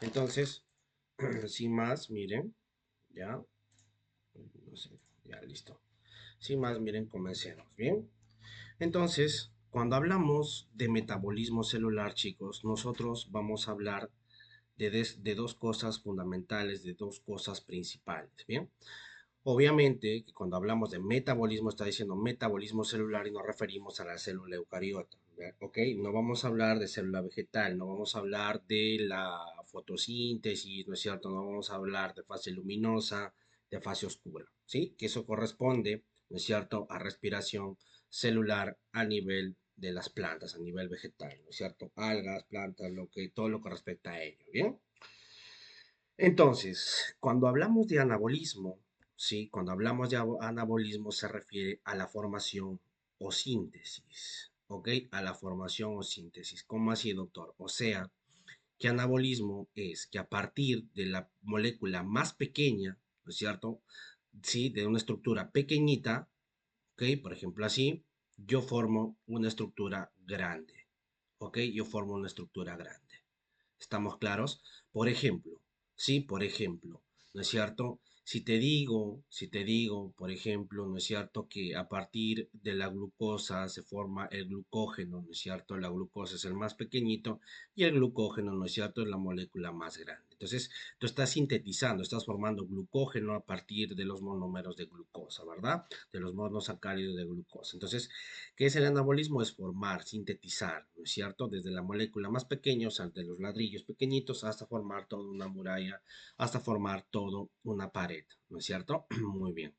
Entonces, sin más, miren, ya, no sé, ya listo. Sin más, miren, comencemos, ¿bien? Entonces, cuando hablamos de metabolismo celular, chicos, nosotros vamos a hablar de dos cosas fundamentales, de dos cosas principales, ¿bien? Obviamente, que cuando hablamos de metabolismo, está diciendo metabolismo celular y nos referimos a la célula eucariota, ¿ok? No vamos a hablar de célula vegetal, no vamos a hablar de la fotosíntesis, ¿no es cierto? No vamos a hablar de fase luminosa, de fase oscura, ¿sí? Que eso corresponde, ¿no es cierto?, a respiración celular a nivel de las plantas, a nivel vegetal, ¿no es cierto? Algas, plantas, todo lo que respecta a ello, ¿bien? Entonces, cuando hablamos de anabolismo, ¿sí? Cuando hablamos de anabolismo se refiere a la formación o síntesis, ¿ok? A la formación o síntesis. ¿Cómo así, doctor? O sea, que anabolismo es que a partir de la molécula más pequeña, ¿no es cierto? Sí, de una estructura pequeñita, ¿ok? Por ejemplo, así, yo formo una estructura grande, ¿ok? Yo formo una estructura grande. ¿Estamos claros? Por ejemplo, sí, por ejemplo, ¿no es cierto? Si te digo, por ejemplo, ¿no es cierto? Que a partir de la glucosa se forma el glucógeno, ¿no es cierto? La glucosa es el más pequeñito y el glucógeno, ¿no es cierto? Es la molécula más grande. Entonces, tú estás sintetizando, estás formando glucógeno a partir de los monómeros de glucosa, ¿verdad? De los monosacáridos de glucosa. Entonces, ¿qué es el anabolismo? Es formar, sintetizar, ¿no es cierto? Desde la molécula más pequeña, o sea, de los ladrillos pequeñitos, hasta formar toda una muralla, hasta formar toda una pared, ¿no es cierto? Muy bien.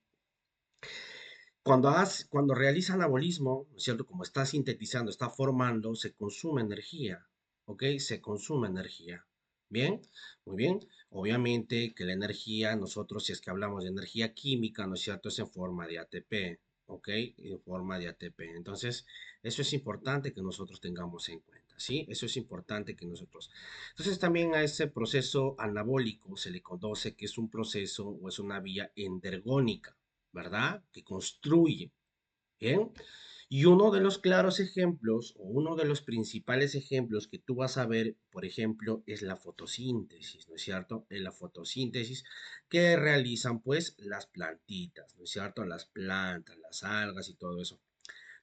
Cuando realiza anabolismo, ¿no es cierto? Como está sintetizando, está formando, se consume energía, ¿ok? Se consume energía. ¿Bien? Muy bien. Obviamente que la energía, nosotros si es que hablamos de energía química, ¿no es cierto? Es en forma de ATP, ¿ok? En forma de ATP. Entonces, eso es importante que nosotros tengamos en cuenta, ¿sí? Eso es importante que nosotros. Entonces, también a ese proceso anabólico se le conoce que es un proceso o es una vía endergónica, ¿verdad? Que construye, ¿bien? Y uno de los claros ejemplos, o uno de los principales ejemplos que tú vas a ver, por ejemplo, es la fotosíntesis, ¿no es cierto? Es la fotosíntesis que realizan, pues, las plantitas, ¿no es cierto? Las plantas, las algas y todo eso.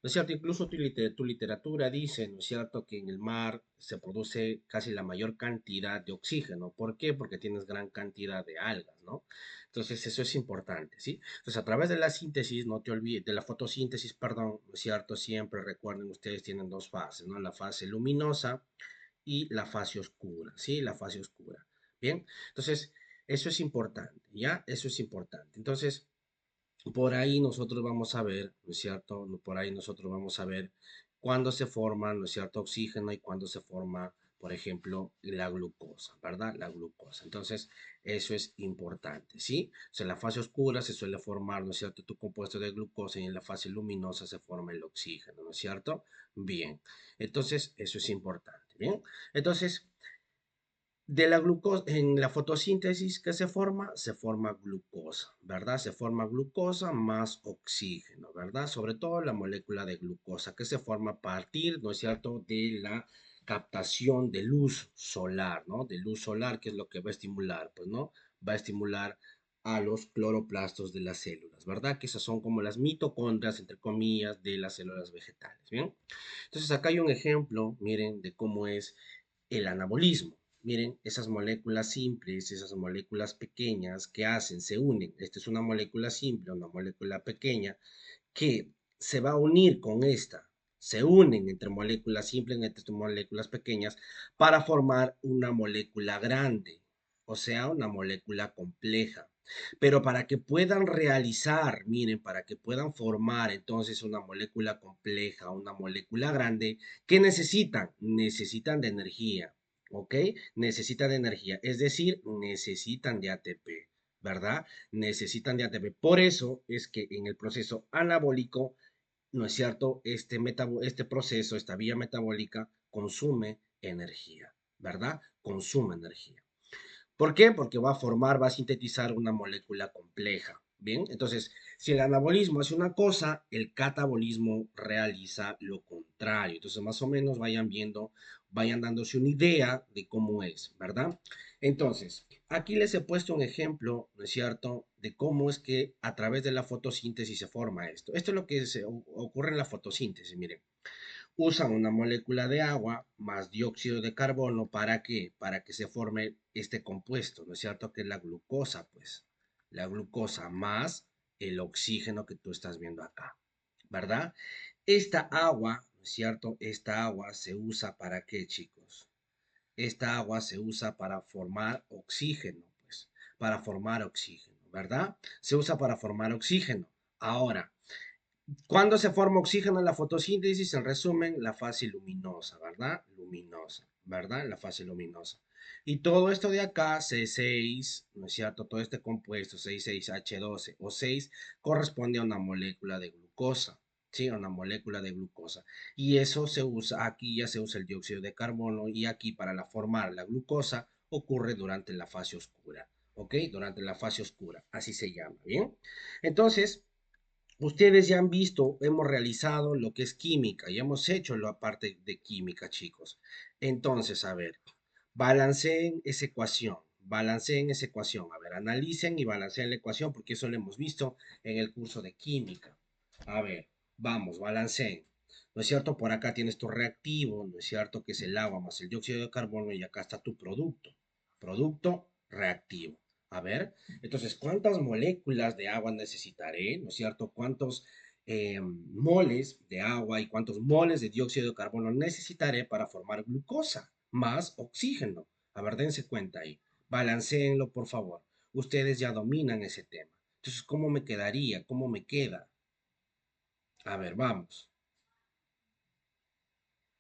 ¿No es cierto? Incluso tu literatura dice, ¿no es cierto?, que en el mar se produce casi la mayor cantidad de oxígeno. ¿Por qué? Porque tienes gran cantidad de algas, ¿no? Entonces, eso es importante, ¿sí? Entonces, a través de la síntesis, no te olvides, de la fotosíntesis, perdón, ¿no es cierto? Siempre recuerden, ustedes tienen dos fases, ¿no? La fase luminosa y la fase oscura, ¿sí? La fase oscura. Bien, entonces, eso es importante, ¿ya? Eso es importante. Entonces, por ahí nosotros vamos a ver, ¿no es cierto? Por ahí nosotros vamos a ver cuándo se forma, ¿no es cierto?, oxígeno y cuándo se forma, por ejemplo, la glucosa, ¿verdad? La glucosa. Entonces, eso es importante, ¿sí? O sea, en la fase oscura se suele formar, ¿no es cierto?, tu compuesto de glucosa y en la fase luminosa se forma el oxígeno, ¿no es cierto? Bien. Entonces, eso es importante, ¿bien? Entonces, de la glucosa, en la fotosíntesis que se forma glucosa, ¿verdad? Se forma glucosa más oxígeno, ¿verdad? Sobre todo la molécula de glucosa que se forma a partir, ¿no es cierto?, de la captación de luz solar, ¿no? De luz solar, que es lo que va a estimular, pues, ¿no? Va a estimular a los cloroplastos de las células, ¿verdad? Que esas son como las mitocondrias, entre comillas, de las células vegetales, ¿bien? Entonces acá hay un ejemplo, miren, de cómo es el anabolismo. Miren, esas moléculas simples, esas moléculas pequeñas que hacen, se unen. Esta es una molécula simple, una molécula pequeña, que se va a unir con esta. Se unen entre moléculas simples, entre moléculas pequeñas, para formar una molécula grande, o sea, una molécula compleja. Pero para que puedan realizar, miren, para que puedan formar entonces una molécula compleja, una molécula grande, ¿qué necesitan? Necesitan de energía, ¿ok? Necesitan de energía, es decir, necesitan de ATP, ¿verdad? Necesitan de ATP. Por eso es que en el proceso anabólico, ¿no es cierto? Este proceso, esta vía metabólica, consume energía, ¿verdad? Consume energía. ¿Por qué? Porque va a sintetizar una molécula compleja. Bien, entonces, si el anabolismo hace una cosa, el catabolismo realiza lo contrario. Entonces, más o menos vayan viendo vayan dándose una idea de cómo es, ¿verdad? Entonces, aquí les he puesto un ejemplo, ¿no es cierto?, de cómo es que a través de la fotosíntesis se forma esto. Esto es lo que ocurre en la fotosíntesis, miren. Usan una molécula de agua más dióxido de carbono, ¿para qué? Para que se forme este compuesto, ¿no es cierto?, que es la glucosa, pues. La glucosa más el oxígeno que tú estás viendo acá, ¿verdad? Esta agua, ¿no es cierto? Esta agua se usa ¿para qué, chicos? Esta agua se usa para formar oxígeno, pues, para formar oxígeno, ¿verdad? Se usa para formar oxígeno. Ahora, ¿cuándo se forma oxígeno en la fotosíntesis? En resumen, la fase luminosa, ¿verdad? Luminosa, ¿verdad? La fase luminosa. Y todo esto de acá, C6, ¿no es cierto? Todo este compuesto, 66H12 o 6, corresponde a una molécula de glucosa, ¿sí? A una molécula de glucosa. Y eso se usa, aquí ya se usa el dióxido de carbono y aquí para formar la glucosa ocurre durante la fase oscura, ¿ok? Durante la fase oscura, así se llama, ¿bien? Entonces, ustedes ya han visto, hemos realizado lo que es química y hemos hecho la parte de química, chicos. Entonces, a ver, balanceen esa ecuación. A ver, analicen y balanceen la ecuación porque eso lo hemos visto en el curso de química. A ver, vamos, balanceen. ¿No es cierto? Por acá tienes tu reactivo, ¿no es cierto? Que es el agua más el dióxido de carbono y acá está tu producto. Producto reactivo. A ver, entonces, ¿cuántas moléculas de agua necesitaré? ¿No es cierto? ¿Cuántos moles de agua y cuántos moles de dióxido de carbono necesitaré para formar glucosa más oxígeno? A ver, dense cuenta ahí. Balancéenlo, por favor. Ustedes ya dominan ese tema. Entonces, ¿cómo me quedaría? ¿Cómo me queda? A ver, vamos.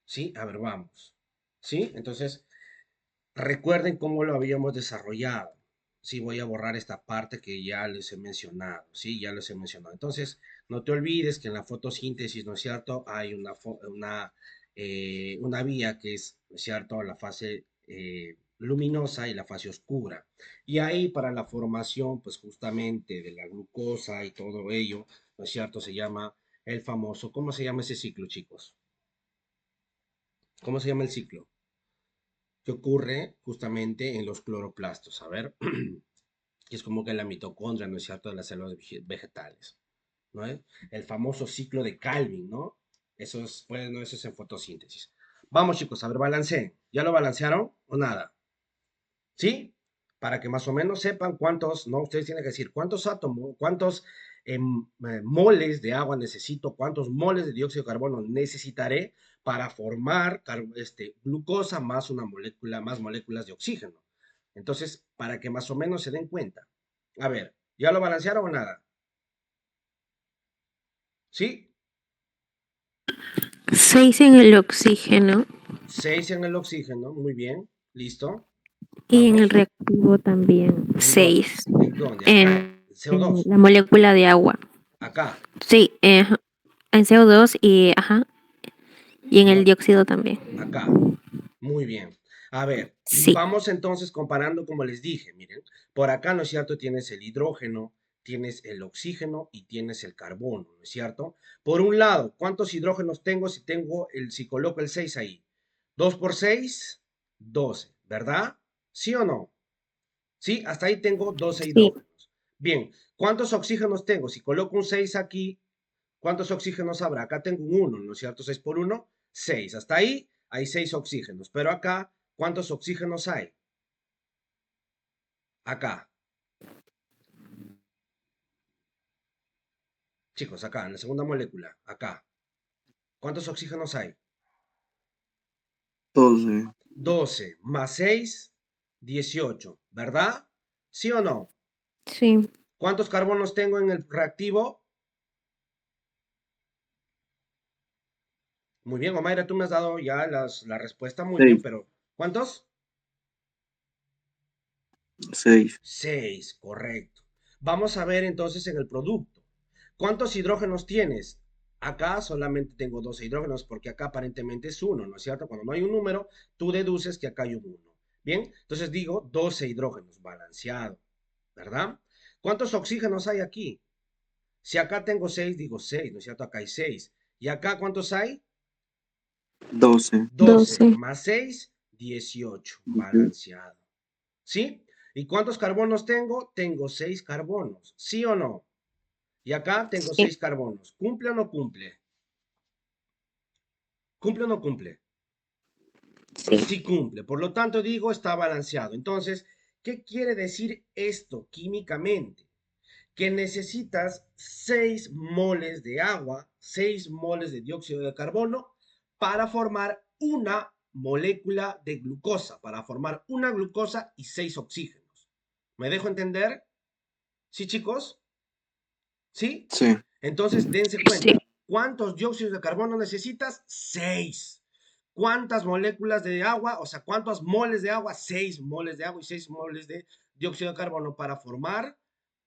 ¿Sí? A ver, vamos. ¿Sí? Entonces, recuerden cómo lo habíamos desarrollado. Sí, voy a borrar esta parte que ya les he mencionado. Sí, ya les he mencionado. Entonces, no te olvides que en la fotosíntesis, ¿no es cierto? Hay una vía que es, ¿no es cierto?, la fase luminosa y la fase oscura. Y ahí para la formación, pues justamente de la glucosa y todo ello, ¿no es cierto? Se llama el famoso, ¿cómo se llama ese ciclo, chicos? ¿Cómo se llama el ciclo? Que ocurre justamente en los cloroplastos. A ver, que es como que la mitocondria, ¿no es cierto?, de las células vegetales, ¿no es? El famoso ciclo de Calvin, ¿no? Eso es, bueno, eso es en fotosíntesis. Vamos, chicos, a ver, balanceen. ¿Ya lo balancearon o nada? ¿Sí? Para que más o menos sepan cuántos, no, ustedes tienen que decir cuántos átomos, cuántos moles de agua necesito, cuántos moles de dióxido de carbono necesitaré para formar glucosa más una molécula, más moléculas de oxígeno. Entonces, para que más o menos se den cuenta. A ver, ¿ya lo balancearon o nada? ¿Sí? 6 en el oxígeno 6 en el oxígeno, muy bien, listo. y en el Vamos. reactivo también ¿En dónde? 6 ¿En dónde? Acá, en, en en CO2. la molécula de agua. Acá. Sí, ajá, en CO2 y, ajá, y en el No, dióxido también. acá. Muy bien. A ver, Sí, vamos entonces comparando como les dije, miren, por acá, ¿no es cierto? Tienes el hidrógeno, tienes el oxígeno y tienes el carbono, ¿no es cierto? Por un lado, ¿cuántos hidrógenos tengo si coloco el 6 ahí? 2 por 6, 12, ¿verdad? ¿Sí o no? Sí, hasta ahí tengo 12 sí, hidrógenos. Bien, ¿cuántos oxígenos tengo? Si coloco un 6 aquí, ¿cuántos oxígenos habrá? Acá tengo un 1, ¿no es cierto? 6 por 1, 6. Hasta ahí hay 6 oxígenos. Pero acá, ¿cuántos oxígenos hay? Acá. Chicos, acá, en la segunda molécula. Acá. ¿Cuántos oxígenos hay? 12. 12 más 6, 18. ¿Verdad? ¿Sí o no? sí. ¿Cuántos carbonos tengo en el reactivo? Muy bien, Omaira, tú me has dado ya la respuesta. Muy bien, 6. pero ¿cuántos? 6. 6, correcto. Vamos a ver entonces en el producto. ¿Cuántos hidrógenos tienes? Acá solamente tengo 12 hidrógenos porque acá aparentemente es uno, ¿no es cierto? Cuando no hay un número, tú deduces que acá hay un 1. Bien, entonces digo 12 hidrógenos, balanceado, ¿verdad? ¿Cuántos oxígenos hay aquí? Si acá tengo 6, digo 6, ¿no es cierto? Acá hay 6. ¿Y acá cuántos hay? 12. 12 12. más 6, 18. Balanceado. ¿Sí? ¿Y cuántos carbonos tengo? Tengo 6 carbonos. ¿Sí o no? Y acá tengo Sí, 6 carbonos. ¿Cumple o no cumple? ¿Cumple o no cumple? sí. Sí cumple. Por lo tanto, digo, está balanceado. Entonces, ¿qué quiere decir esto químicamente? Que necesitas 6 moles de agua, 6 moles de dióxido de carbono para formar una molécula de glucosa, para formar una glucosa y 6 oxígenos. ¿Me dejo entender? ¿Sí, chicos? ¿Sí? Sí. Entonces, dense Sí. cuenta. ¿Cuántos dióxidos de carbono necesitas? 6. ¿Cuántas moléculas de agua? O sea, ¿cuántos moles de agua? 6 moles de agua y 6 moles de dióxido de carbono para formar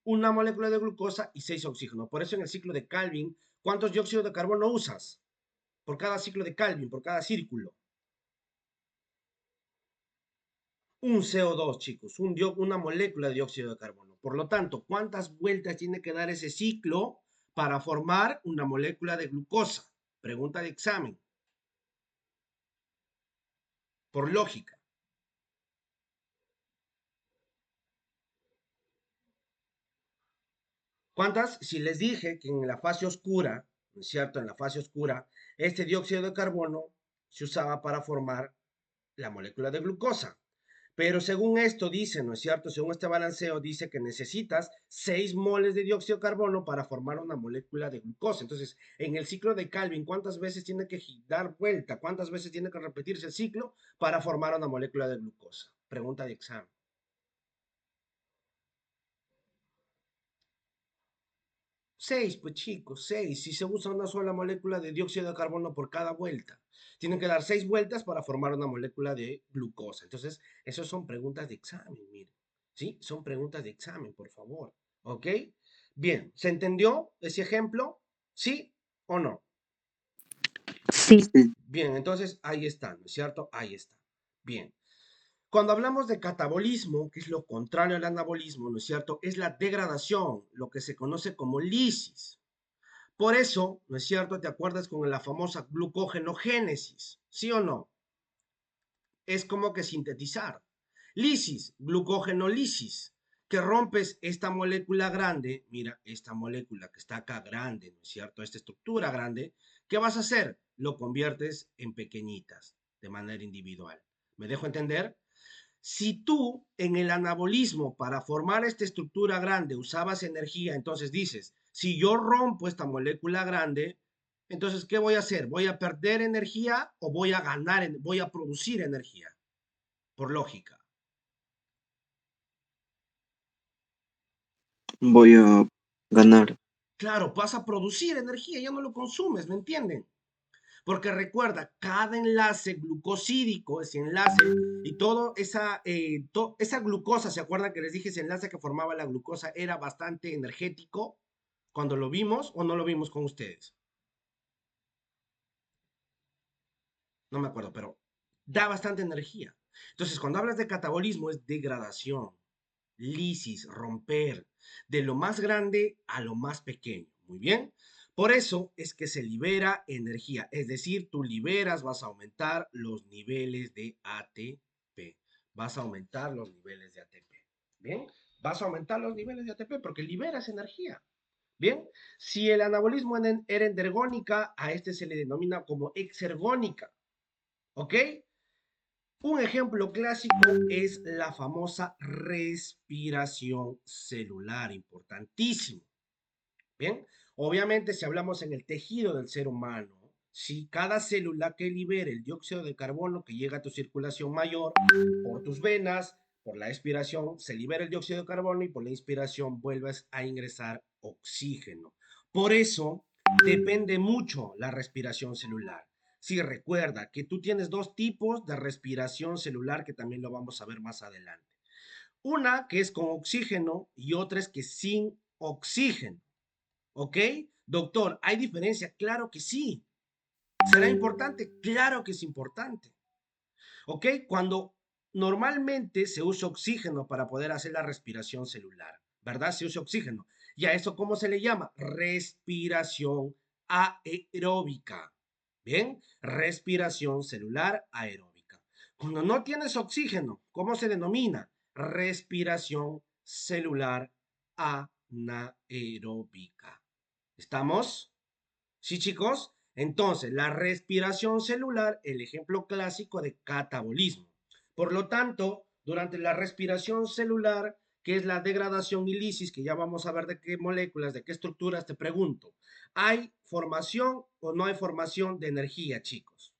una molécula de glucosa y 6 oxígenos. Por eso en el ciclo de Calvin, ¿cuántos dióxidos de carbono usas? Por cada ciclo de Calvin, por cada círculo. Un CO2, chicos, una molécula de dióxido de carbono. Por lo tanto, ¿cuántas vueltas tiene que dar ese ciclo para formar una molécula de glucosa? Pregunta de examen, por lógica. ¿Cuántas? Si les dije que en la fase oscura, ¿no es cierto? En la fase oscura, este dióxido de carbono se usaba para formar la molécula de glucosa. Pero según esto dice, ¿no es cierto? Según este balanceo dice que necesitas 6 moles de dióxido de carbono para formar una molécula de glucosa. Entonces, en el ciclo de Calvin, ¿cuántas veces tiene que dar vuelta? ¿Cuántas veces tiene que repetirse el ciclo para formar una molécula de glucosa? Pregunta de examen. 6, pues chicos, 6. Si se usa una sola molécula de dióxido de carbono por cada vuelta. Tienen que dar 6 vueltas para formar una molécula de glucosa. Entonces, esas son preguntas de examen, miren. ¿Sí? Son preguntas de examen, por favor. ¿Ok? Bien, ¿se entendió ese ejemplo? ¿Sí o no? Sí. Sí. Bien, entonces ahí está, ¿no es cierto? Ahí está. Bien. Cuando hablamos de catabolismo, que es lo contrario al anabolismo, ¿no es cierto? Es la degradación, lo que se conoce como lisis. Por eso, ¿no es cierto? ¿Te acuerdas con la famosa glucogenogénesis? ¿Sí o no? Es como que sintetizar. Lisis, glucogenolisis, que rompes esta molécula grande, mira, esta molécula que está acá grande, ¿no es cierto? Esta estructura grande, ¿qué vas a hacer? Lo conviertes en pequeñitas, de manera individual. ¿Me dejo entender? Si tú en el anabolismo para formar esta estructura grande usabas energía, entonces dices, si yo rompo esta molécula grande, entonces, ¿qué voy a hacer? ¿Voy a perder energía o voy a ganar, voy a producir energía? Por lógica. Voy a ganar. Claro, vas a producir energía, ya no lo consumes, ¿me entienden? Porque recuerda, cada enlace glucosídico, ese enlace y todo esa glucosa, ¿se acuerdan que les dije ese enlace que formaba la glucosa era bastante energético cuando lo vimos o no lo vimos con ustedes? No me acuerdo, pero da bastante energía. Entonces, cuando hablas de catabolismo es degradación, lisis, romper, de lo más grande a lo más pequeño. Muy bien. Por eso es que se libera energía, es decir, tú liberas, vas a aumentar los niveles de ATP. Vas a aumentar los niveles de ATP. Bien, vas a aumentar los niveles de ATP porque liberas energía. Bien, si el anabolismo era endergónica, a este se le denomina como exergónica. ¿Ok? Un ejemplo clásico es la famosa respiración celular, importantísimo. Bien, obviamente si hablamos en el tejido del ser humano, si cada célula que libere el dióxido de carbono que llega a tu circulación mayor por tus venas, por la expiración, se libera el dióxido de carbono y por la inspiración vuelves a ingresar oxígeno. Por eso depende mucho la respiración celular. Sí, recuerda que tú tienes dos tipos de respiración celular que también lo vamos a ver más adelante. Una que es con oxígeno y otra es que sin oxígeno. ¿Ok? Doctor, ¿hay diferencia? Claro que sí. ¿Será importante? Claro que es importante. ¿Ok? Cuando normalmente se usa oxígeno para poder hacer la respiración celular, ¿verdad? Se usa oxígeno. ¿Y a eso cómo se le llama? Respiración aeróbica. Bien, respiración celular aeróbica. Cuando no tienes oxígeno, ¿cómo se denomina? Respiración celular anaeróbica. ¿Estamos? ¿Sí, chicos? Entonces, la respiración celular, el ejemplo clásico de catabolismo. Por lo tanto, durante la respiración celular, que es la degradación y lisis, que ya vamos a ver de qué moléculas, de qué estructuras, te pregunto, ¿hay formación o no hay formación de energía, chicos?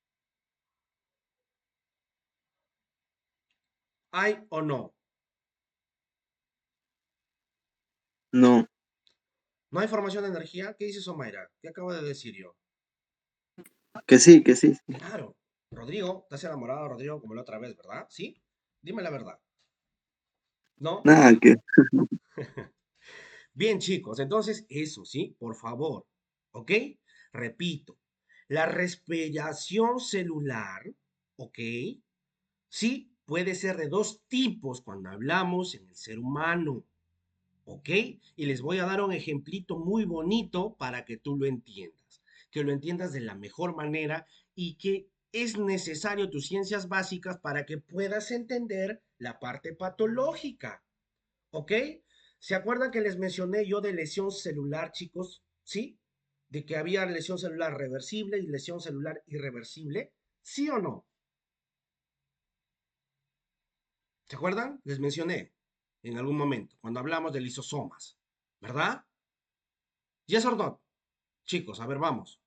¿Hay o no? No. ¿No hay formación de energía? ¿Qué dices, Omaira? ¿Qué acabo de decir yo? Que sí, que sí. Sí. Claro. Rodrigo, estás enamorado, Rodrigo, como la otra vez, ¿verdad? ¿Sí? Dime la verdad. ¿No? Nada, que Bien, chicos, entonces eso, ¿sí? Por favor, ¿ok? Repito, la respiración celular, ¿ok? Sí, puede ser de dos tipos cuando hablamos en el ser humano, ¿ok? Y les voy a dar un ejemplito muy bonito para que tú lo entiendas, que lo entiendas de la mejor manera y que es necesario tus ciencias básicas para que puedas entender la parte patológica. ¿Ok? ¿Se acuerdan que les mencioné yo de lesión celular, chicos? ¿Sí? De que había lesión celular reversible y lesión celular irreversible. ¿Sí o no? ¿Se acuerdan? Les mencioné en algún momento, cuando hablamos de lisosomas. ¿Verdad? Yes or not. Chicos, a ver, vamos.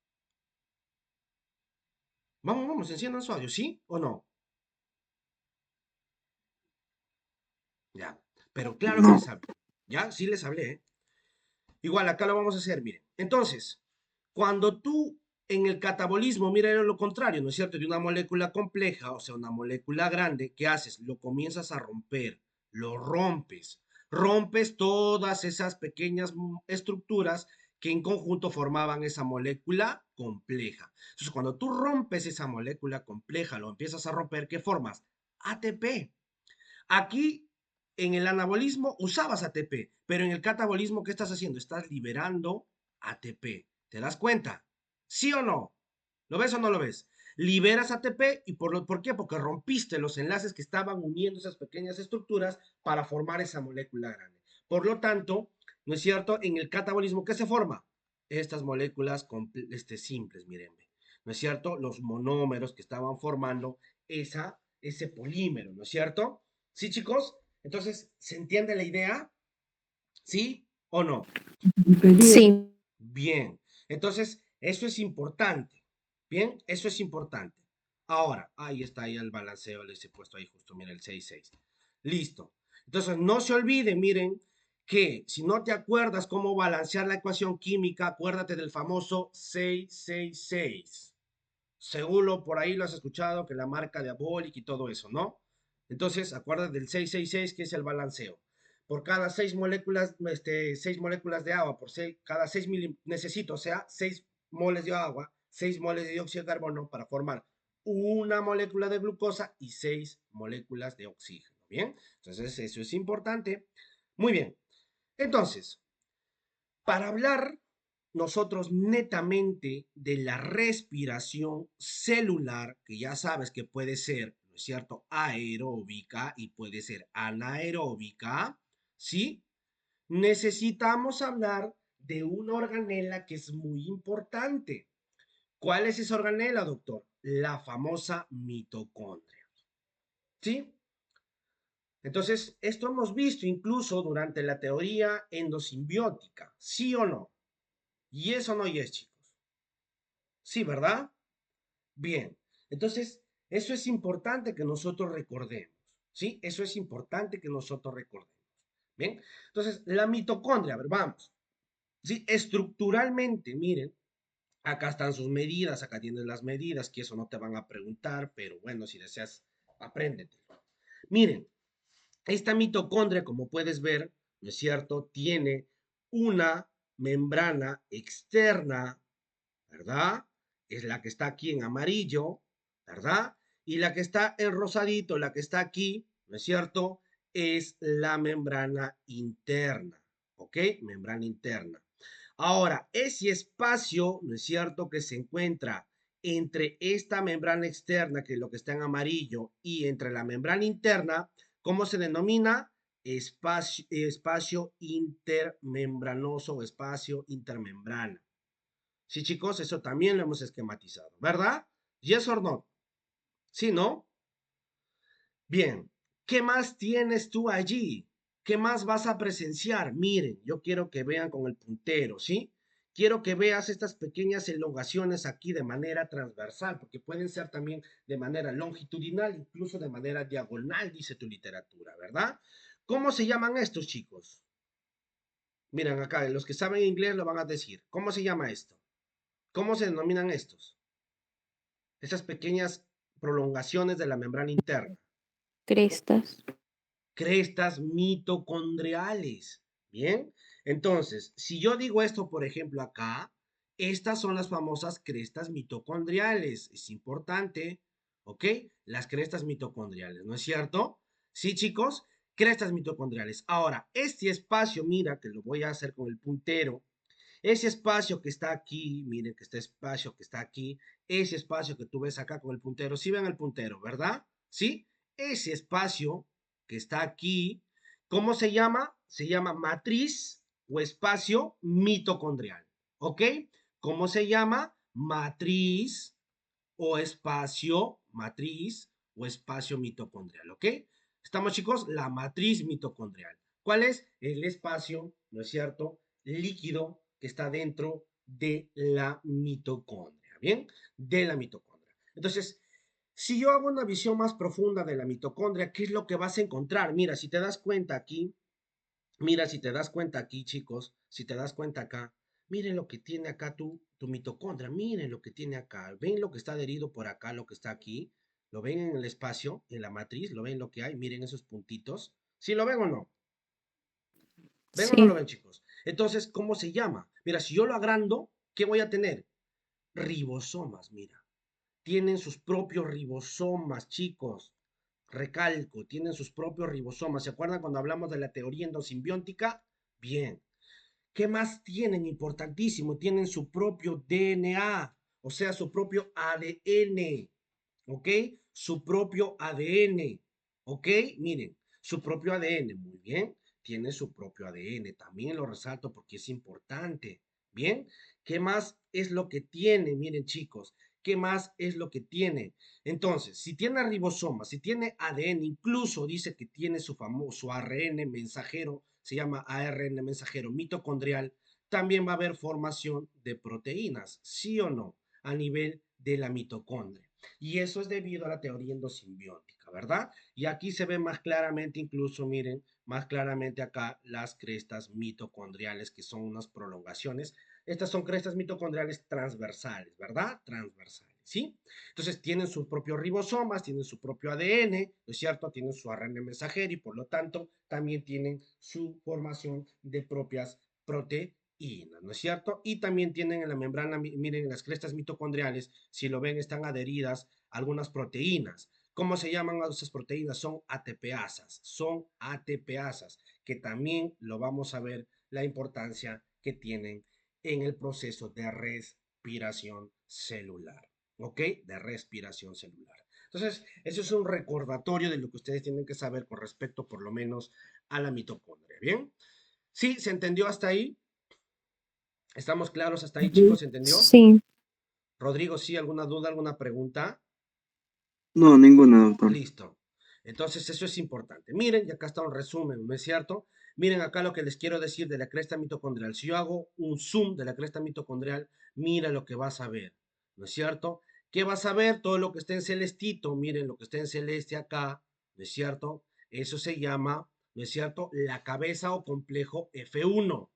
Vamos, vamos, enciendan su audio, ¿sí o no? Ya. Pero claro que no. les hablé. Ya, sí les hablé, ¿eh? Igual, acá lo vamos a hacer, miren. Entonces, cuando tú en el catabolismo, mira lo contrario, ¿no es cierto? De una molécula compleja, o sea, una molécula grande, ¿qué haces? Lo comienzas a romper, lo rompes, rompes todas esas pequeñas estructuras que en conjunto formaban esa molécula compleja. Entonces, cuando tú rompes esa molécula compleja, lo empiezas a romper, ¿qué formas? ATP. Aquí en el anabolismo usabas ATP, pero en el catabolismo, ¿qué estás haciendo? Estás liberando ATP. ¿Te das cuenta? ¿Sí o no? ¿Lo ves o no lo ves? Liberas ATP y ¿por qué? Porque rompiste los enlaces que estaban uniendo esas pequeñas estructuras para formar esa molécula grande. Por lo tanto, ¿no es cierto? En el catabolismo, ¿qué se forma? Estas moléculas simples, mírenme. ¿No es cierto? Los monómeros que estaban formando ese polímero, ¿no es cierto? ¿Sí, chicos? Entonces, ¿se entiende la idea? ¿Sí o no? Sí. Bien. Entonces, eso es importante. Bien, eso es importante. Ahora, ahí está ahí el balanceo, les he puesto ahí justo, mira, el 6-6. Listo. Entonces, no se olviden, miren, que si no te acuerdas cómo balancear la ecuación química, acuérdate del famoso 6-6-6. Seguro por ahí lo has escuchado, que la marca diabólica y todo eso, ¿no? Entonces, acuérdate del 6-6-6, que es el balanceo. Por cada 6 moléculas de agua, cada 6 necesito, o sea, 6 moles de agua, 6 moles de dióxido de carbono para formar una molécula de glucosa y 6 moléculas de oxígeno. ¿Bien? Entonces, eso es importante. Muy bien. Entonces, para hablar nosotros netamente de la respiración celular, que ya sabes que puede ser, ¿no es cierto?, aeróbica y puede ser anaeróbica, ¿sí? Necesitamos hablar de una organela que es muy importante. ¿Cuál es esa organela, doctor? La famosa mitocondria, ¿sí? Entonces, esto hemos visto incluso durante la teoría endosimbiótica, ¿sí o no? Y eso no es, chicos. Sí, ¿verdad? Bien. Entonces, eso es importante que nosotros recordemos. ¿Sí? Eso es importante que nosotros recordemos. Bien. Entonces, la mitocondria, a ver, vamos. ¿Sí? Estructuralmente, miren, acá están sus medidas, acá tienen las medidas, que eso no te van a preguntar, pero bueno, si deseas, apréndete. Miren, esta mitocondria, como puedes ver, ¿no es cierto?, tiene una membrana externa, ¿verdad? Es la que está aquí en amarillo, ¿verdad? Y la que está en rosadito, la que está aquí, ¿no es cierto? Es la membrana interna, ¿ok? Membrana interna. Ahora, ese espacio, ¿no es cierto?, que se encuentra entre esta membrana externa, que es lo que está en amarillo, y entre la membrana interna, ¿cómo se denomina? Espacio intermembranoso o espacio intermembrana. Sí, chicos, eso también lo hemos esquematizado, ¿verdad? ¿Yes or no? ¿Sí, no? Bien, ¿qué más tienes tú allí? ¿Qué más vas a presenciar? Miren, yo quiero que vean con el puntero, ¿sí? Quiero que veas estas pequeñas elongaciones aquí de manera transversal, porque pueden ser también de manera longitudinal, incluso de manera diagonal, dice tu literatura, ¿verdad? ¿Cómo se llaman estos, chicos? Miren acá, los que saben inglés lo van a decir. ¿Cómo se llama esto? ¿Cómo se denominan estos? Estas pequeñas prolongaciones de la membrana interna. Crestas. Crestas mitocondriales. Bien, entonces, si yo digo esto, por ejemplo, acá, estas son las famosas crestas mitocondriales. Es importante, ¿ok? Las crestas mitocondriales, ¿no es cierto? Sí, chicos, crestas mitocondriales. Ahora, este espacio, mira, que lo voy a hacer con el puntero. Ese espacio que está aquí, miren que este espacio que está aquí, ese espacio que tú ves acá con el puntero, sí ven el puntero, ¿verdad? ¿Sí? Ese espacio que está aquí, ¿cómo se llama? Se llama matriz o espacio mitocondrial, ¿ok? ¿Cómo se llama? Matriz o espacio mitocondrial, ¿ok? ¿Estamos, chicos? La matriz mitocondrial. ¿Cuál es? El espacio, ¿no es cierto? Líquido que está dentro de la mitocondria, ¿bien? De la mitocondria. Entonces, si yo hago una visión más profunda de la mitocondria, ¿qué es lo que vas a encontrar? Mira, si te das cuenta aquí, mira, si te das cuenta aquí, chicos, si te das cuenta acá, miren lo que tiene acá tu mitocondria, miren lo que tiene acá, ven lo que está adherido por acá, lo que está aquí, lo ven en el espacio, en la matriz, lo ven lo que hay, miren esos puntitos, ¿sí lo ven o no? ¿Ven o no lo Sí. ven, chicos? Entonces, ¿cómo se llama? Mira, si yo lo agrando, ¿qué voy a tener? Ribosomas, mira. Tienen sus propios ribosomas, chicos. Recalco, tienen sus propios ribosomas. ¿Se acuerdan cuando hablamos de la teoría endosimbiótica? Bien. ¿Qué más tienen? Importantísimo, tienen su propio DNA, o sea, su propio ADN, ¿ok? Su propio ADN, ¿ok? Miren, su propio ADN, muy bien, tiene su propio ADN, también lo resalto porque es importante, ¿bien? ¿Qué más es lo que tiene? Miren, chicos, ¿qué más es lo que tiene? Entonces, si tiene ribosomas, si tiene ADN, incluso dice que tiene su famoso ARN mensajero, se llama ARN mensajero mitocondrial, también va a haber formación de proteínas, ¿sí o no? A nivel de la mitocondria. Y eso es debido a la teoría endosimbiótica, ¿verdad? Y aquí se ve más claramente, incluso, miren, más claramente acá las crestas mitocondriales, que son unas prolongaciones. Estas son crestas mitocondriales transversales, ¿verdad? Transversales, ¿sí? Entonces tienen sus propios ribosomas, tienen su propio ADN, ¿no es cierto? Tienen su ARN mensajero y por lo tanto también tienen su formación de propias proteínas, ¿no es cierto? Y también tienen en la membrana, miren, en las crestas mitocondriales, si lo ven, están adheridas algunas proteínas. ¿Cómo se llaman esas proteínas? Son ATPasas, que también lo vamos a ver la importancia que tienen en el proceso de respiración celular. ¿Ok? De respiración celular. Entonces, eso es un recordatorio de lo que ustedes tienen que saber con respecto, por lo menos, a la mitocondria. ¿Bien? ¿Sí? ¿Se entendió hasta ahí? ¿Estamos claros hasta ahí, chicos? ¿Se entendió? Sí. Rodrigo, ¿sí? ¿Alguna duda, alguna pregunta? No, ninguna, doctor. Listo. Entonces, eso es importante. Miren, y acá está un resumen, ¿no es cierto? Miren acá lo que les quiero decir de la cresta mitocondrial. Si yo hago un zoom de la cresta mitocondrial, mira lo que vas a ver, ¿no es cierto? ¿Qué vas a ver? Todo lo que está en celestito, miren lo que está en celeste acá, ¿no es cierto? Eso se llama, ¿no es cierto? La cabeza o complejo F1.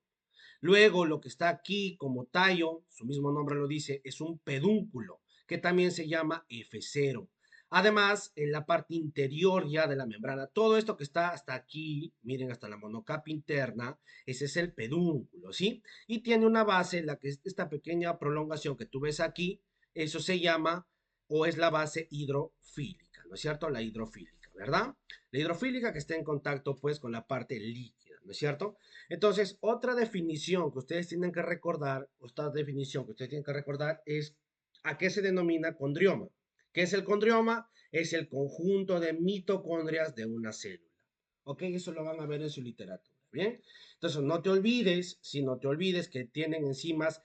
Luego, lo que está aquí como tallo, su mismo nombre lo dice, es un pedúnculo, que también se llama F0. Además, en la parte interior ya de la membrana, todo esto que está hasta aquí, miren, hasta la monocapa interna, ese es el pedúnculo, ¿sí? Y tiene una base, la que es esta pequeña prolongación que tú ves aquí, eso se llama o es la base hidrofílica, ¿no es cierto? La hidrofílica, ¿verdad? La hidrofílica que está en contacto pues con la parte líquida, ¿no es cierto? Entonces, otra definición que ustedes tienen que recordar, es ¿A qué se denomina condrioma? ¿Qué es el condrioma? Es el conjunto de mitocondrias de una célula. ¿Ok? Eso lo van a ver en su literatura. ¿Bien? Entonces, no te olvides, si no te olvides que tienen enzimas,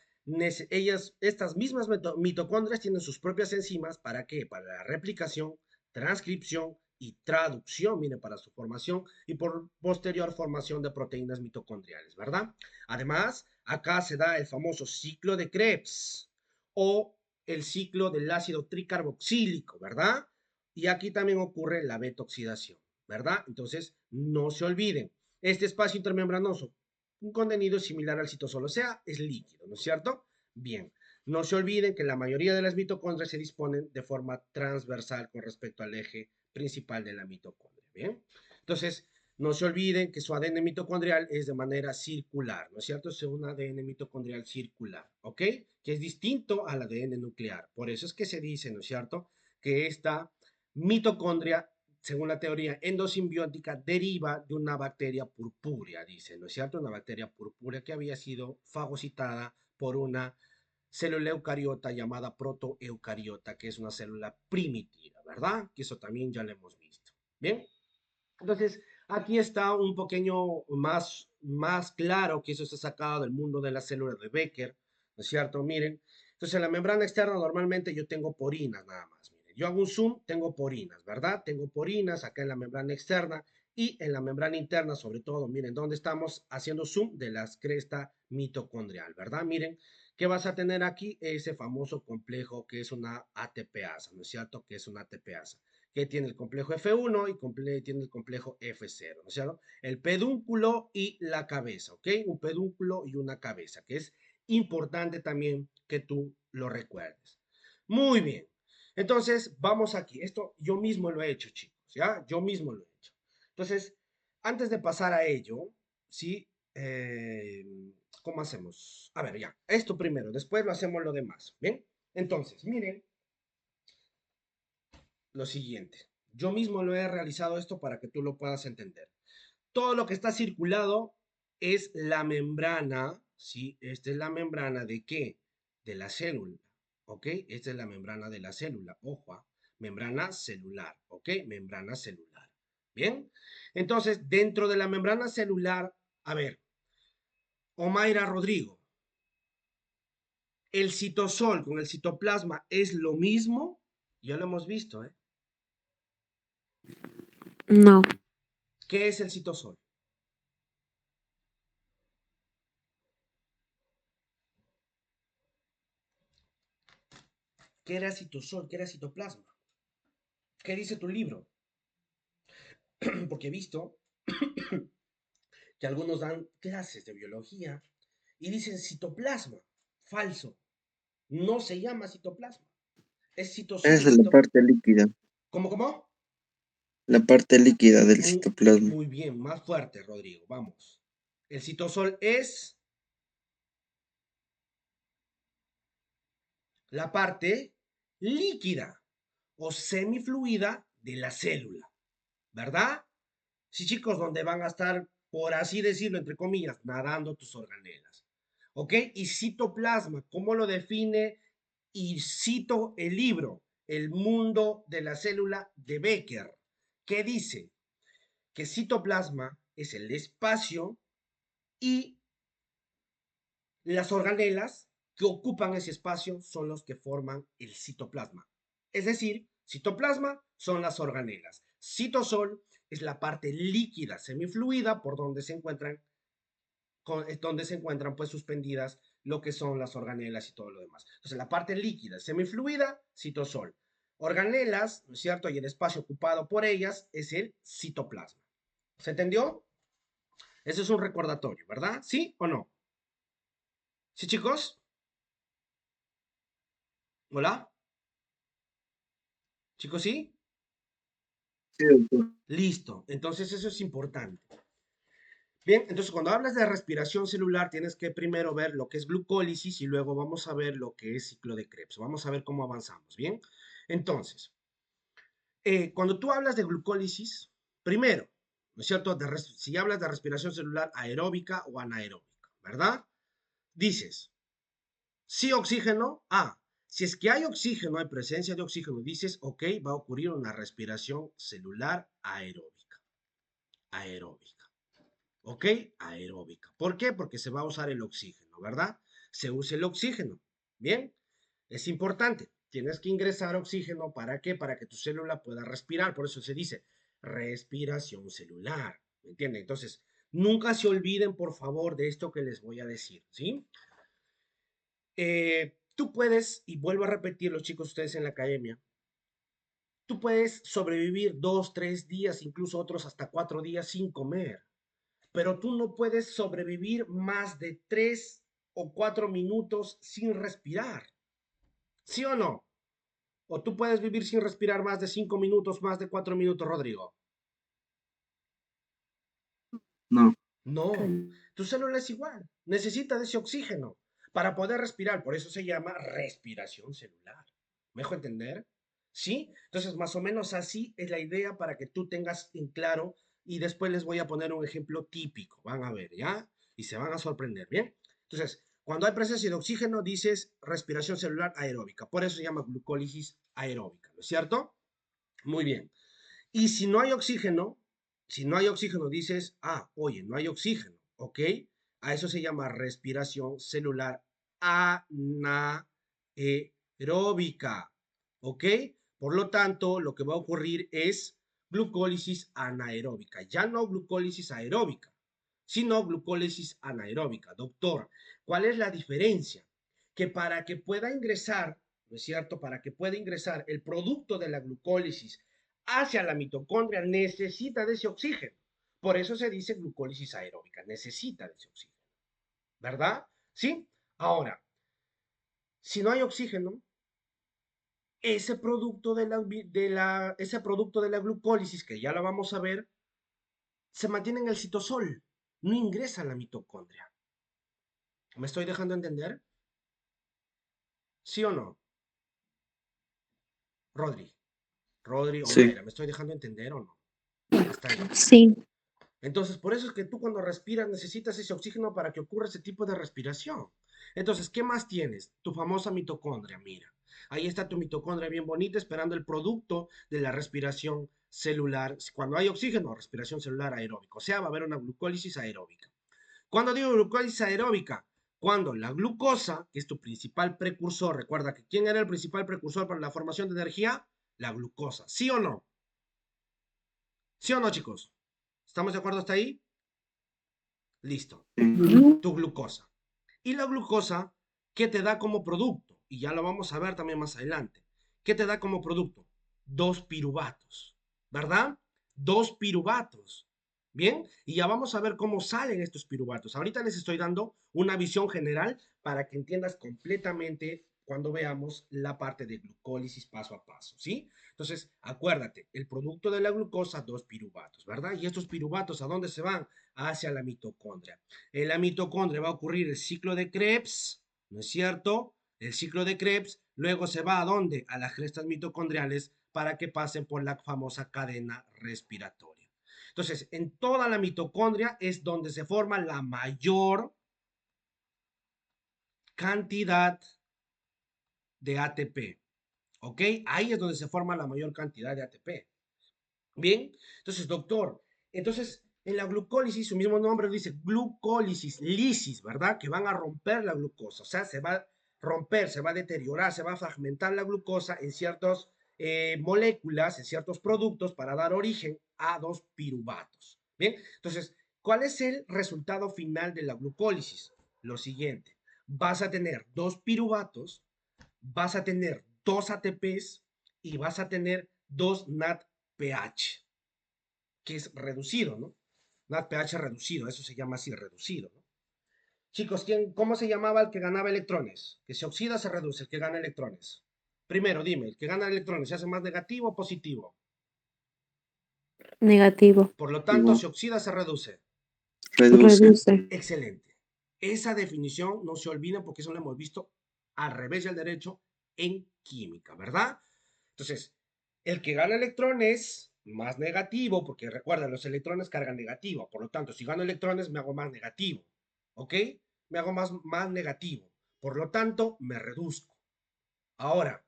estas mismas mitocondrias tienen sus propias enzimas, ¿para qué? Para la replicación, transcripción y traducción, miren, para su formación y por posterior formación de proteínas mitocondriales, ¿verdad? Además, acá se da el famoso ciclo de Krebs o el ciclo del ácido tricarboxílico, ¿verdad? Y aquí también ocurre la beta-oxidación, ¿verdad? Entonces, no se olviden, este espacio intermembranoso, un contenido similar al citosol, o sea, es líquido, ¿no es cierto? Bien, no se olviden que la mayoría de las mitocondrias se disponen de forma transversal con respecto al eje principal de la mitocondria, ¿bien? Entonces, no se olviden que su ADN mitocondrial es de manera circular, ¿no es cierto? Es un ADN mitocondrial circular, ¿ok? Que es distinto al ADN nuclear. Por eso es que se dice, ¿no es cierto?, que esta mitocondria, según la teoría endosimbiótica, deriva de una bacteria purpúrea, dice, ¿no es cierto? Una bacteria purpúrea que había sido fagocitada por una célula eucariota llamada protoeucariota, que es una célula primitiva, ¿verdad? Que eso también ya lo hemos visto. Bien, entonces aquí está un pequeño más claro que eso está sacado del mundo de las células de Becker, ¿no es cierto? Miren, entonces en la membrana externa normalmente yo tengo porinas nada más. Miren, yo hago un zoom, tengo porinas, ¿verdad? Tengo porinas acá en la membrana externa y en la membrana interna, sobre todo, miren, ¿dónde estamos haciendo zoom? De la cresta mitocondrial, ¿verdad? Miren, ¿qué vas a tener aquí? Ese famoso complejo que es una ATPasa, ¿no es cierto? Que es una ATPasa, que tiene el complejo F1 y tiene el complejo F0, ¿no es cierto? El pedúnculo y la cabeza, ¿ok? Un pedúnculo y una cabeza, que es importante también que tú lo recuerdes. Muy bien. Entonces, vamos aquí. Esto yo mismo lo he hecho, chicos, ¿ya? Yo mismo lo he hecho. Entonces, antes de pasar a ello, ¿sí? ¿Cómo hacemos? A ver, ya. Esto primero, después lo hacemos lo demás, ¿bien? Entonces, miren lo siguiente. Yo mismo lo he realizado esto para que tú lo puedas entender. Todo lo que está circulado es la membrana, ¿sí? Esta es la membrana de qué? De la célula, ¿ok? Esta es la membrana de la célula, ojo, membrana celular, ¿ok? Membrana celular. ¿Bien? Entonces, dentro de la membrana celular, a ver, Omaira Rodrigo, ¿el citosol con el citoplasma es lo mismo? Ya lo hemos visto, ¿eh? No. ¿Qué es el citosol? ¿Qué era citosol? ¿Qué era citoplasma? ¿Qué dice tu libro? Porque he visto que algunos dan clases de biología y dicen citoplasma. Falso. No se llama citoplasma. Es citosol Es y la parte líquida, ¿Cómo? la parte líquida del Muy, citoplasma. muy bien, más fuerte, Rodrigo. Vamos. El citosol es la parte líquida o semifluida de la célula, ¿verdad? Sí, chicos, donde van a estar, por así decirlo, entre comillas, nadando tus organelas. ¿Ok? Y citoplasma, ¿cómo lo define? Y cito el libro, El mundo de la célula de Becker, que dice que citoplasma es el espacio y las organelas que ocupan ese espacio son los que forman el citoplasma. Es decir, citoplasma son las organelas. Citosol es la parte líquida semifluida por donde se encuentran pues suspendidas lo que son las organelas y todo lo demás. Entonces, la parte líquida semifluida, citosol. Organelas, ¿no es cierto? Y el espacio ocupado por ellas es el citoplasma. ¿Se entendió? Ese es un recordatorio, ¿verdad? ¿Sí o no? ¿Sí, chicos? ¿Hola? ¿Chicos, sí? Sí, doctor. Listo. Entonces, eso es importante. Bien, entonces cuando hablas de respiración celular tienes que primero ver lo que es glucólisis y luego vamos a ver lo que es ciclo de Krebs. Vamos a ver cómo avanzamos, ¿bien? Entonces, cuando tú hablas de glucólisis, primero, ¿no es cierto? Si hablas de respiración celular aeróbica o anaeróbica, ¿verdad? Dices, sí oxígeno, Si es que hay oxígeno, hay presencia de oxígeno, dices, ok, va a ocurrir una respiración celular aeróbica. Aeróbica. ¿Ok? Aeróbica. ¿Por qué? Porque se va a usar el oxígeno, ¿verdad? Se usa el oxígeno. Bien, es importante. Tienes que ingresar oxígeno. ¿Para qué? Para que tu célula pueda respirar. Por eso se dice respiración celular. ¿Me entienden? Entonces, nunca se olviden, por favor, de esto que les voy a decir, ¿sí? Tú puedes, y vuelvo a repetir, los chicos, ustedes en la academia, tú puedes sobrevivir 2, 3 días, incluso otros hasta 4 días sin comer, pero tú no puedes sobrevivir más de 3 o 4 minutos sin respirar. ¿Sí o no? O tú puedes vivir sin respirar más de 5 minutos, más de 4 minutos, Rodrigo. No. No, tu célula es igual, necesita de ese oxígeno para poder respirar, por eso se llama respiración celular. ¿Me dejo entender? ¿Sí? Entonces, más o menos así es la idea para que tú tengas en claro y después les voy a poner un ejemplo típico, van a ver, ¿ya? Y se van a sorprender, ¿bien? Entonces, cuando hay presencia de oxígeno, dices respiración celular aeróbica, por eso se llama glucólisis aeróbica, ¿no es cierto? Muy bien. Y si no hay oxígeno, dices, oye, no hay oxígeno, ¿ok? A eso se llama respiración celular anaeróbica, ¿ok? Por lo tanto, lo que va a ocurrir es glucólisis anaeróbica, ya no glucólisis aeróbica, sino glucólisis anaeróbica. Doctor, ¿cuál es la diferencia? Que para que pueda ingresar, ¿no es cierto? Para que pueda ingresar el producto de la glucólisis hacia la mitocondria necesita de ese oxígeno. Por eso se dice glucólisis aeróbica, necesita de ese oxígeno, ¿verdad? ¿Sí? Ahora, si no hay oxígeno, ese producto de la glucólisis, que ya la vamos a ver, se mantiene en el citosol, no ingresa a la mitocondria. ¿Me estoy dejando entender? ¿Sí o no? Rodri, Rodri o Sí. Mayra, ¿me estoy dejando entender o no? Hasta ahí. Sí. Entonces, por eso es que tú cuando respiras necesitas ese oxígeno para que ocurra ese tipo de respiración. Entonces, ¿qué más tienes? Tu famosa mitocondria, mira. Ahí está tu mitocondria bien bonita esperando el producto de la respiración celular. Cuando hay oxígeno, respiración celular aeróbica. O sea, va a haber una glucólisis aeróbica. ¿Cuándo digo glucólisis aeróbica? Cuando la glucosa, que es tu principal precursor, recuerda que ¿quién era el principal precursor para la formación de energía? La glucosa. ¿Sí o no? ¿Sí o no, chicos? ¿Estamos de acuerdo hasta ahí? Listo. Sí. Tu glucosa. Y la glucosa, ¿qué te da como producto? Y ya lo vamos a ver también más adelante. ¿Qué te da como producto? 2 piruvatos, ¿verdad? 2 piruvatos. Bien, y ya vamos a ver cómo salen estos piruvatos. Ahorita les estoy dando una visión general para que entiendas completamente cuando veamos la parte de glucólisis paso a paso, ¿sí? Entonces, acuérdate, el producto de la glucosa, 2 piruvatos, ¿verdad? Y estos piruvatos, ¿a dónde se van? Hacia la mitocondria. En la mitocondria va a ocurrir el ciclo de Krebs, ¿no es cierto? El ciclo de Krebs, luego se va a dónde? A las crestas mitocondriales para que pasen por la famosa cadena respiratoria. Entonces, en toda la mitocondria es donde se forma la mayor cantidad de ATP, ¿ok? Ahí es donde se forma la mayor cantidad de ATP. Bien, entonces, doctor, entonces en la glucólisis, su mismo nombre dice glucólisis, lisis, ¿verdad? Que van a romper la glucosa, o sea, se va a romper, se va a deteriorar, se va a fragmentar la glucosa en ciertas moléculas, en ciertos productos para dar origen a 2 piruvatos. Bien, entonces, ¿cuál es el resultado final de la glucólisis? Lo siguiente, vas a tener 2 piruvatos, vas a tener 2 ATPs y vas a tener 2 NADPH, que es reducido, ¿no? NADPH reducido, eso se llama así, reducido, ¿no? Chicos, ¿cómo se llamaba el que ganaba electrones? Que se oxida, se reduce, el que gana electrones. Primero, dime, ¿el que gana electrones se hace más negativo o positivo? Negativo. Por lo tanto, Igual. se oxida, se reduce. Reduce. Reduce. Excelente. Esa definición no se olviden porque eso lo hemos visto al revés y al derecho en química, ¿verdad? Entonces, el que gana electrones, más negativo, porque recuerda, los electrones cargan negativo, por lo tanto, si gano electrones, me hago más negativo, ¿ok? Me hago más negativo, por lo tanto, me reduzco. Ahora,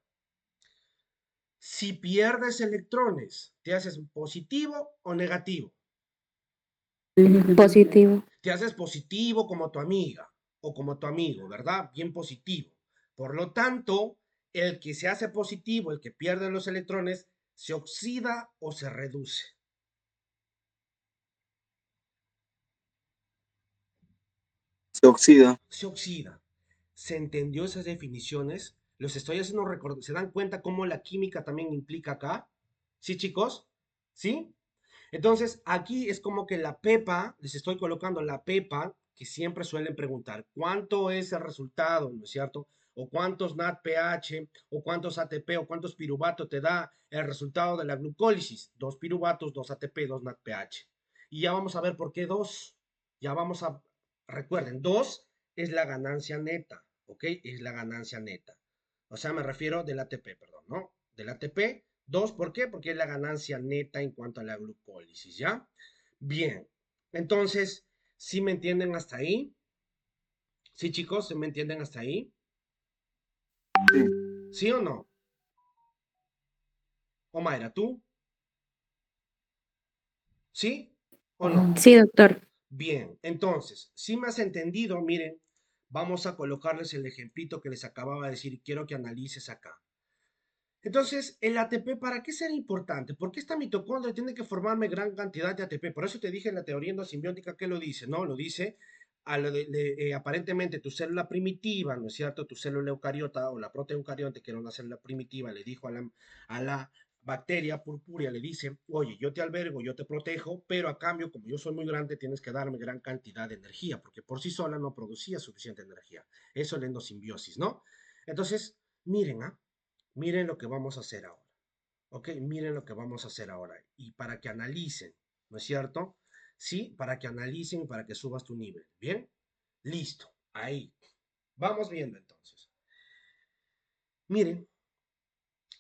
si pierdes electrones, ¿te haces positivo o negativo? Positivo. Te haces positivo como tu amiga o como tu amigo, ¿verdad? Bien positivo. Por lo tanto, el que se hace positivo, el que pierde los electrones, se oxida o se reduce. Se oxida. Se oxida. ¿Se entendió esas definiciones? Los estoy haciendo recordar. ¿Se dan cuenta cómo la química también implica acá? ¿Sí, chicos? ¿Sí? Entonces, aquí es como que la pepa, les estoy colocando la pepa, que siempre suelen preguntar, ¿cuánto es el resultado? ¿No es cierto? O cuántos NADPH, o cuántos ATP, o cuántos piruvatos te da el resultado de la glucólisis. 2 piruvatos, 2 ATP, 2 NADPH. Y ya vamos a ver por qué 2. Ya vamos a, recuerden, 2 es la ganancia neta, ¿ok? Es la ganancia neta. O sea, me refiero del ATP, perdón, ¿no? Del ATP, 2, ¿por qué? Porque es la ganancia neta en cuanto a la glucólisis, ¿ya? Bien, entonces, ¿sí me entienden hasta ahí? ¿Sí, chicos? ¿Se me entienden hasta ahí? Sí. ¿Sí o no? ¿O Mayra, tú? ¿Sí o no? Sí, doctor. Bien, entonces, si me has entendido, miren, vamos a colocarles el ejemplito que les acababa de decir y quiero que analices acá. Entonces, el ATP, ¿para qué será importante? Porque esta mitocondria tiene que formarme gran cantidad de ATP. Por eso te dije en la teoría endosimbiótica que lo dice, ¿no? Lo dice aparentemente tu célula primitiva, ¿no es cierto? Tu célula eucariota o la protoeucarionte, que era una célula primitiva, le dijo a la bacteria purpúrea, le dice, oye, yo te albergo, yo te protejo, pero a cambio, como yo soy muy grande, tienes que darme gran cantidad de energía, porque por sí sola no producía suficiente energía. Eso es la endosimbiosis, ¿no? Entonces, miren, ¿ah? Miren lo que vamos a hacer ahora. ¿Ok? Miren lo que vamos a hacer ahora. Y para que analicen, ¿no es cierto? Sí, para que analicen, para que subas tu nivel. ¿Bien? Listo. Ahí. Vamos viendo entonces. Miren,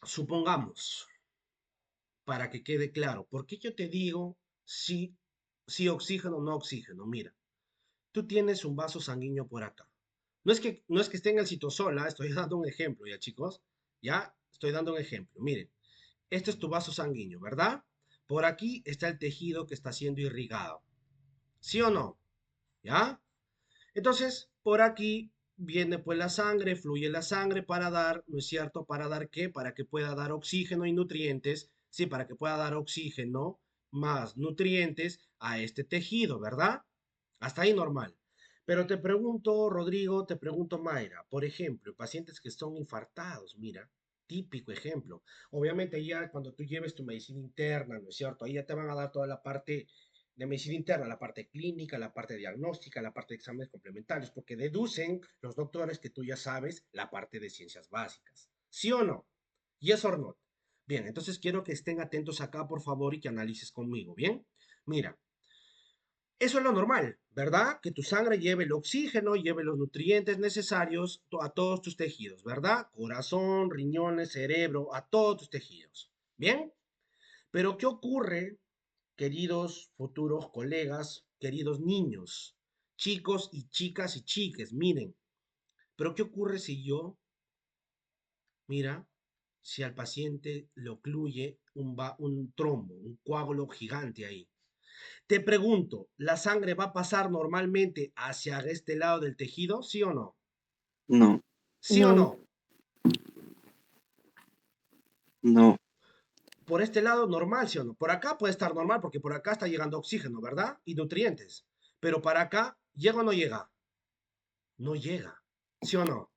supongamos, para que quede claro, ¿por qué yo te digo si oxígeno o no oxígeno? Mira, tú tienes un vaso sanguíneo por acá. No es que esté en el citosol, ¿ah? Estoy dando un ejemplo, ya chicos. Ya estoy dando un ejemplo. Miren, este es tu vaso sanguíneo, ¿verdad? Por aquí está el tejido que está siendo irrigado. ¿Sí o no? ¿Ya? Entonces, por aquí viene pues la sangre, fluye la sangre para dar, ¿no es cierto? ¿Para dar qué? Para que pueda dar oxígeno y nutrientes, sí, para que pueda dar oxígeno más nutrientes a este tejido, ¿verdad? Hasta ahí normal. Pero te pregunto, Rodrigo, te pregunto, Mayra, por ejemplo, pacientes que son infartados, mira, típico ejemplo. Obviamente ya cuando tú lleves tu medicina interna, ¿no es cierto? Ahí ya te van a dar toda la parte de medicina interna, la parte clínica, la parte diagnóstica, la parte de exámenes complementarios, porque deducen los doctores que tú ya sabes la parte de ciencias básicas. ¿Sí o no? Yes or not. Bien, entonces quiero que estén atentos acá, por favor, y que analices conmigo, ¿bien? Mira, eso es lo normal, ¿verdad? Que tu sangre lleve el oxígeno, lleve los nutrientes necesarios a todos tus tejidos, ¿verdad? Corazón, riñones, cerebro, a todos tus tejidos. ¿Bien? Pero ¿qué ocurre, queridos futuros colegas, queridos niños, chicos y chicas y chiques? Miren, pero ¿qué ocurre si yo, mira, si al paciente le ocluye un trombo, un coágulo gigante ahí? Te pregunto, ¿la sangre va a pasar normalmente hacia este lado del tejido? ¿Sí o no? No. ¿Sí o No. no? No. Por este lado normal, ¿sí o no? Por acá puede estar normal porque por acá está llegando oxígeno, ¿verdad? Y nutrientes. Pero para acá, ¿llega o no llega? No llega. ¿Sí o no?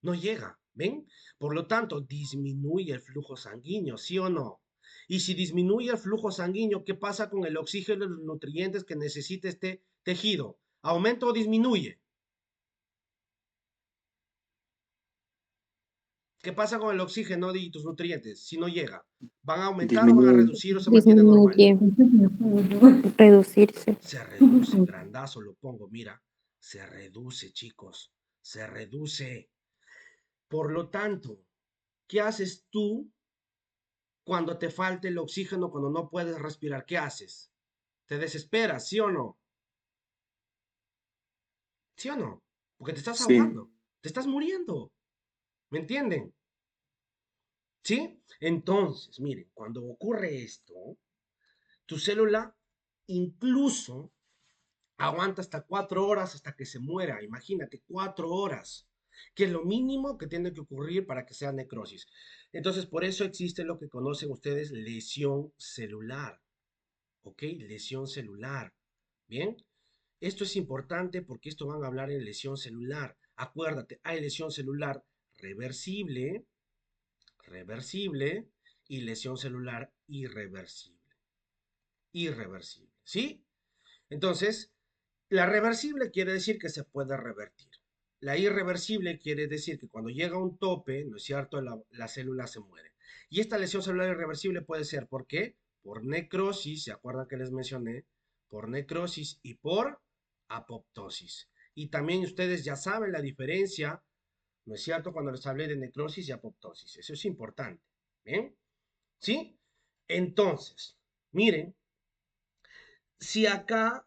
No llega. ¿Ven? Por lo tanto, disminuye el flujo sanguíneo, ¿sí o no? Y si disminuye el flujo sanguíneo, ¿qué pasa con el oxígeno y los nutrientes que necesita este tejido? ¿Aumenta o disminuye? ¿Qué pasa con el oxígeno y tus nutrientes si no llega? ¿Van a aumentar o van a Disminuye. reducir o se mantiene normal? Disminuye. Reducirse. Se reduce, grandazo lo pongo, mira, se reduce, chicos, se reduce. Por lo tanto, ¿qué haces tú cuando te falta el oxígeno, cuando no puedes respirar? ¿Qué haces? ¿Te desesperas, sí o no? ¿Sí o no? Porque te estás Sí. ahogando, te estás muriendo, ¿me entienden? ¿Sí? Entonces, miren, cuando ocurre esto, tu célula incluso aguanta hasta 4 horas hasta que se muera. Imagínate, 4 horas, que es lo mínimo que tiene que ocurrir para que sea necrosis. Entonces, por eso existe lo que conocen ustedes lesión celular. ¿Ok? Lesión celular. Bien. Esto es importante porque esto van a hablar en lesión celular. Acuérdate, hay lesión celular reversible, reversible y lesión celular irreversible. Irreversible. ¿Sí? Entonces, la reversible quiere decir que se puede revertir. La irreversible quiere decir que cuando llega a un tope, ¿no es cierto?, la célula se muere. Y esta lesión celular irreversible puede ser, ¿por qué? Por necrosis, ¿se acuerdan que les mencioné? Por necrosis y por apoptosis. Y también ustedes ya saben la diferencia, ¿no es cierto?, cuando les hablé de necrosis y apoptosis. Eso es importante. ¿Bien? ¿Sí? Entonces, miren, si acá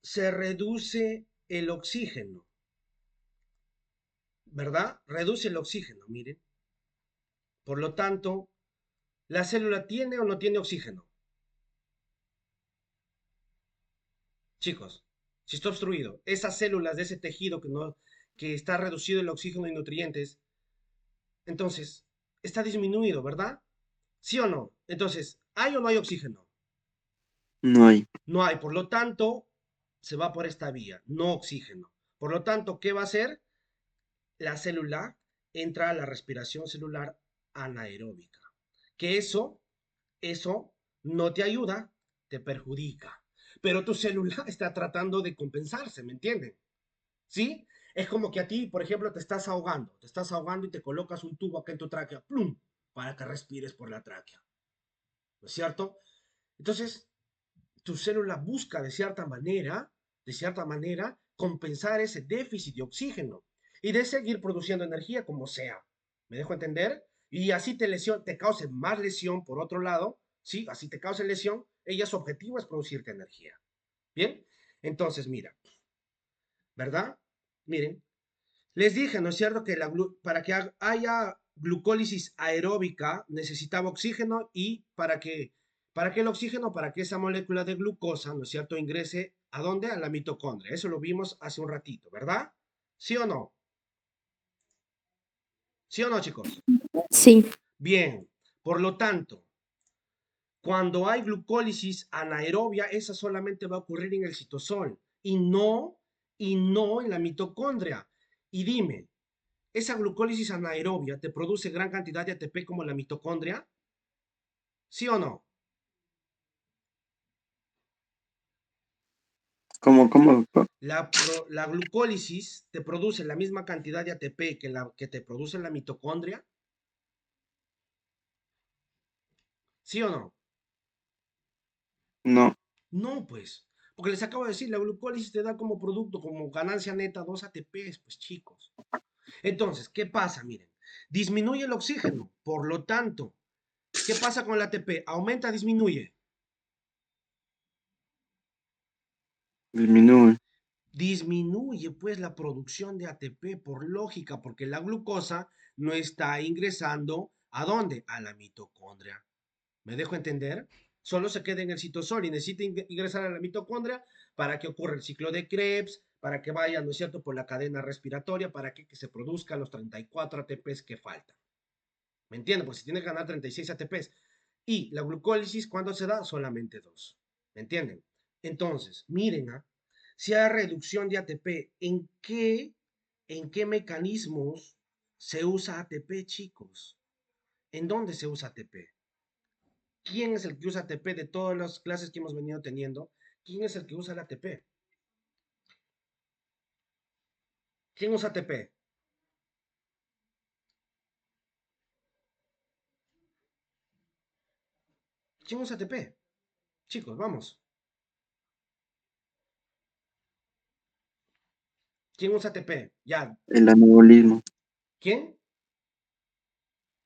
se reduce el oxígeno, ¿verdad? Reduce el oxígeno, miren. Por lo tanto, ¿la célula tiene o no tiene oxígeno? Chicos, si está obstruido, esas células de ese tejido que está reducido el oxígeno y nutrientes, entonces, está disminuido, ¿verdad? ¿Sí o no? Entonces, ¿hay o no hay oxígeno? No hay. No hay, por lo tanto, se va por esta vía, no oxígeno. Por lo tanto, ¿qué va a hacer? La célula entra a la respiración celular anaeróbica. Que eso no te ayuda, te perjudica. Pero tu célula está tratando de compensarse, ¿me entienden? ¿Sí? Es como que a ti, por ejemplo, te estás ahogando y te colocas un tubo acá en tu tráquea, ¡plum! Para que respires por la tráquea. ¿No es cierto? Entonces, tu célula busca de cierta manera, compensar ese déficit de oxígeno y de seguir produciendo energía como sea. ¿Me dejo entender? Y así te cause más lesión por otro lado, ¿sí? Así te cause lesión, ella su objetivo es producirte energía. ¿Bien? Entonces, mira, ¿verdad? Miren, les dije, ¿no es cierto?, que para que haya glucólisis aeróbica necesitaba oxígeno y para que el oxígeno, para que esa molécula de glucosa, ¿no es cierto?, ingrese ¿a dónde? A la mitocondria. Eso lo vimos hace un ratito, ¿verdad? ¿Sí o no? ¿Sí o no, chicos? Sí. Bien. Por lo tanto, cuando hay glucólisis anaerobia, esa solamente va a ocurrir en el citosol y no en la mitocondria. Y dime, ¿esa glucólisis anaerobia te produce gran cantidad de ATP como la mitocondria? ¿Sí o no? ¿Cómo, doctor? La glucólisis te produce la misma cantidad de ATP que te produce la mitocondria. ¿Sí o no? No. No, pues. Porque les acabo de decir, la glucólisis te da como producto, como ganancia neta, 2 ATPs, pues chicos. Entonces, ¿qué pasa? Miren, disminuye el oxígeno. Por lo tanto, ¿qué pasa con el ATP? ¿Aumenta, disminuye? Disminuye. Disminuye pues la producción de ATP por lógica, porque la glucosa no está ingresando ¿a dónde? A la mitocondria. ¿Me dejo entender? Solo se queda en el citosol y necesita ingresar a la mitocondria para que ocurra el ciclo de Krebs, para que vaya, ¿no es cierto?, por la cadena respiratoria, para que se produzcan los 34 ATPs que faltan. ¿Me entienden? Pues si tiene que ganar 36 ATPs. Y la glucólisis, ¿cuándo se da? Solamente 2. ¿Me entienden? Entonces, miren, si hay reducción de ATP, ¿en qué mecanismos se usa ATP, chicos? ¿En dónde se usa ATP? ¿Quién es el que usa ATP de todas las clases que hemos venido teniendo? ¿Quién es el que usa el ATP? ¿Quién usa ATP? ¿Quién usa ATP? Chicos, vamos. ¿Quién usa ATP? Ya. El anabolismo. ¿Quién?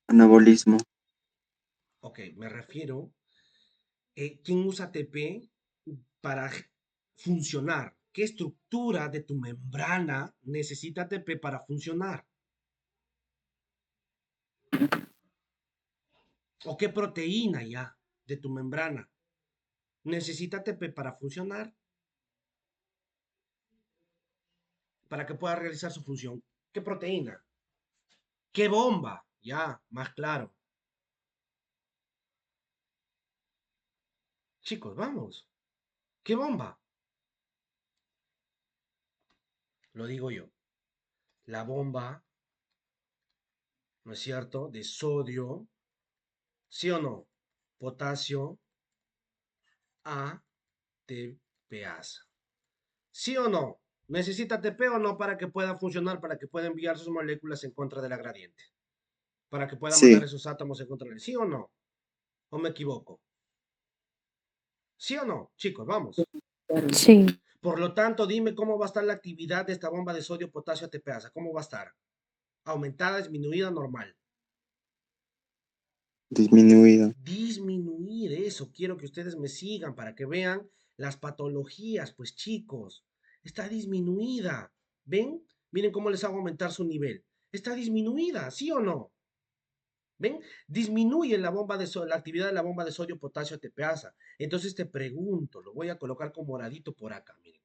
Anabolismo. Ok, me refiero. ¿Quién usa ATP para funcionar? ¿Qué estructura de tu membrana necesita ATP para funcionar? ¿O qué proteína ya de tu membrana necesita ATP para funcionar, para que pueda realizar su función? ¿Qué proteína? ¿Qué bomba? Ya, más claro. Chicos, vamos. ¿Qué bomba? Lo digo yo. La bomba, ¿no es cierto? De sodio, ¿sí o no? Potasio, ATPasa. ¿Sí o no? ¿Necesita ATP o no para que pueda funcionar, para que pueda enviar sus moléculas en contra de la gradiente? Para que pueda mandar Sí, esos átomos en contra de... ¿Sí o no? ¿O me equivoco? ¿Sí o no? Chicos, vamos. Sí. Por lo tanto, dime cómo va a estar la actividad de esta bomba de sodio, potasio, ATPasa. ¿Cómo va a estar? ¿Aumentada, disminuida, normal? disminuida. Disminuir eso. Quiero que ustedes me sigan para que vean las patologías. Pues chicos, está disminuida. ¿Ven? Miren cómo les hago aumentar su nivel. Está disminuida, ¿sí o no? ¿Ven? Disminuye la actividad de la bomba de sodio, potasio, ATPasa. Entonces te pregunto, lo voy a colocar con moradito por acá, miren.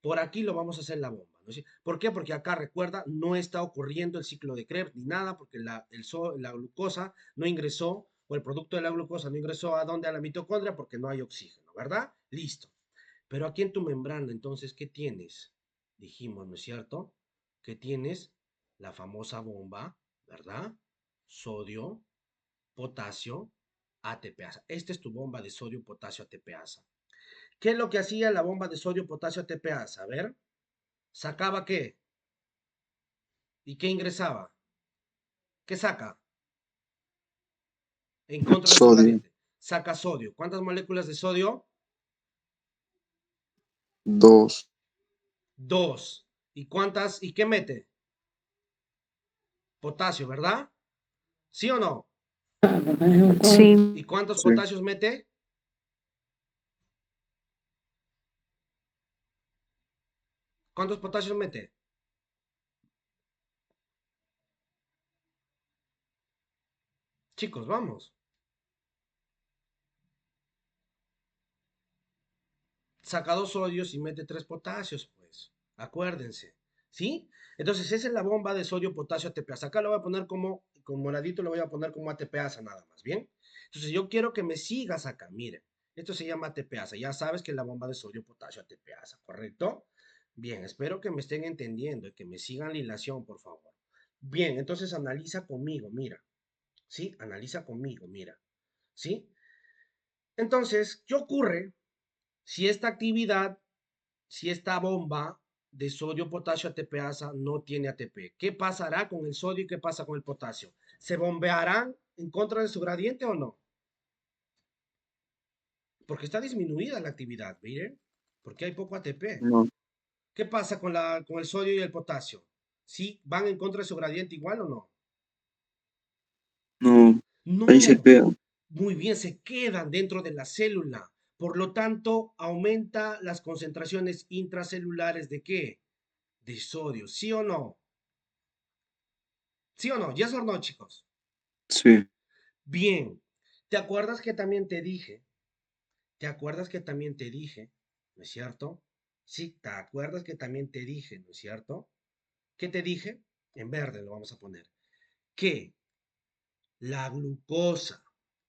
Por aquí lo vamos a hacer la bomba, ¿no? ¿Por qué? Porque acá, recuerda, no está ocurriendo el ciclo de Krebs ni nada, porque la glucosa no ingresó, o el producto de la glucosa no ingresó a dónde, a la mitocondria, porque no hay oxígeno, ¿verdad? Listo. Pero aquí en tu membrana, entonces, ¿qué tienes? Dijimos, ¿no es cierto? Que tienes la famosa bomba, ¿verdad? Sodio, potasio, ATPasa. Esta es tu bomba de sodio, potasio, ATPasa. ¿Qué es lo que hacía la bomba de sodio, potasio, ATPasa? A ver, ¿sacaba qué? ¿Y qué ingresaba? ¿Qué saca? En contra de su Sodio, gradiente. Saca sodio. ¿Cuántas moléculas de sodio? 2. Dos. ¿Y cuántas? ¿Y qué mete? Potasio, ¿verdad? ¿Sí o no? ¿Y Sí. cuántos Sí, potasios mete? ¿Cuántos potasios mete? Chicos, vamos. Saca dos sodios y mete tres potasios, pues. Acuérdense. ¿Sí? Entonces, esa es la bomba de sodio, potasio, ATPasa. Acá lo voy a poner como, con moradito, lo voy a poner como ATPasa nada más, ¿bien? Entonces, yo quiero que me sigas acá, miren. Esto se llama ATPasa. Ya sabes que es la bomba de sodio, potasio, ATPasa, ¿correcto? Bien, espero que me estén entendiendo y que me sigan la hilación, por favor. Bien, entonces analiza conmigo, mira. ¿Sí? Analiza conmigo, mira. ¿Sí? Entonces, ¿qué ocurre si esta actividad, si esta bomba de sodio, potasio, ATPasa no tiene ATP? ¿Qué pasará con el sodio y qué pasa con el potasio? ¿Se bombearán en contra de su gradiente o no? Porque está disminuida la actividad, miren, porque hay poco ATP. no, ¿Qué pasa con el sodio y el potasio? ¿Sí van en contra de su gradiente igual o no? no, ahí se No, queda. muy bien, se quedan dentro de la célula. Por lo tanto, aumenta las concentraciones intracelulares de qué? De sodio, ¿sí o no? ¿Sí o no? ¿Yes o no, chicos? Sí, Bien. ¿Te acuerdas que también te dije? ¿Te acuerdas que también te dije? ¿No es cierto? Sí, ¿te acuerdas que también te dije? ¿No es cierto? ¿Qué te dije? En verde lo vamos a poner. Que la glucosa,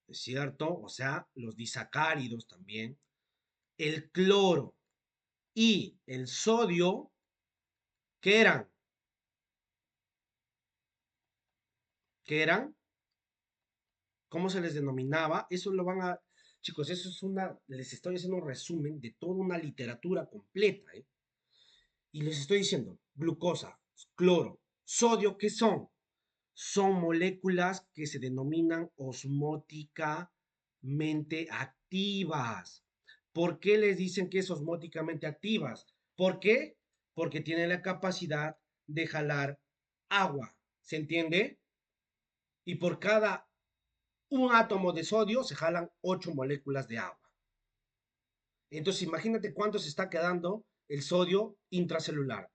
¿no es cierto? O sea, los disacáridos también, el cloro y el sodio, ¿qué eran? ¿Qué eran? ¿Cómo se les denominaba? Eso lo van a... Chicos, eso es les estoy haciendo un resumen de toda una literatura completa, ¿eh? Y les estoy diciendo, glucosa, cloro, sodio, ¿qué son? Son moléculas que se denominan osmóticamente activas. ¿Por qué les dicen que es osmóticamente activas? ¿Por qué? Porque tienen la capacidad de jalar agua. ¿Se entiende? Y por cada un átomo de sodio se jalan 8 moléculas de agua. Entonces, imagínate cuánto se está quedando el sodio intracelular.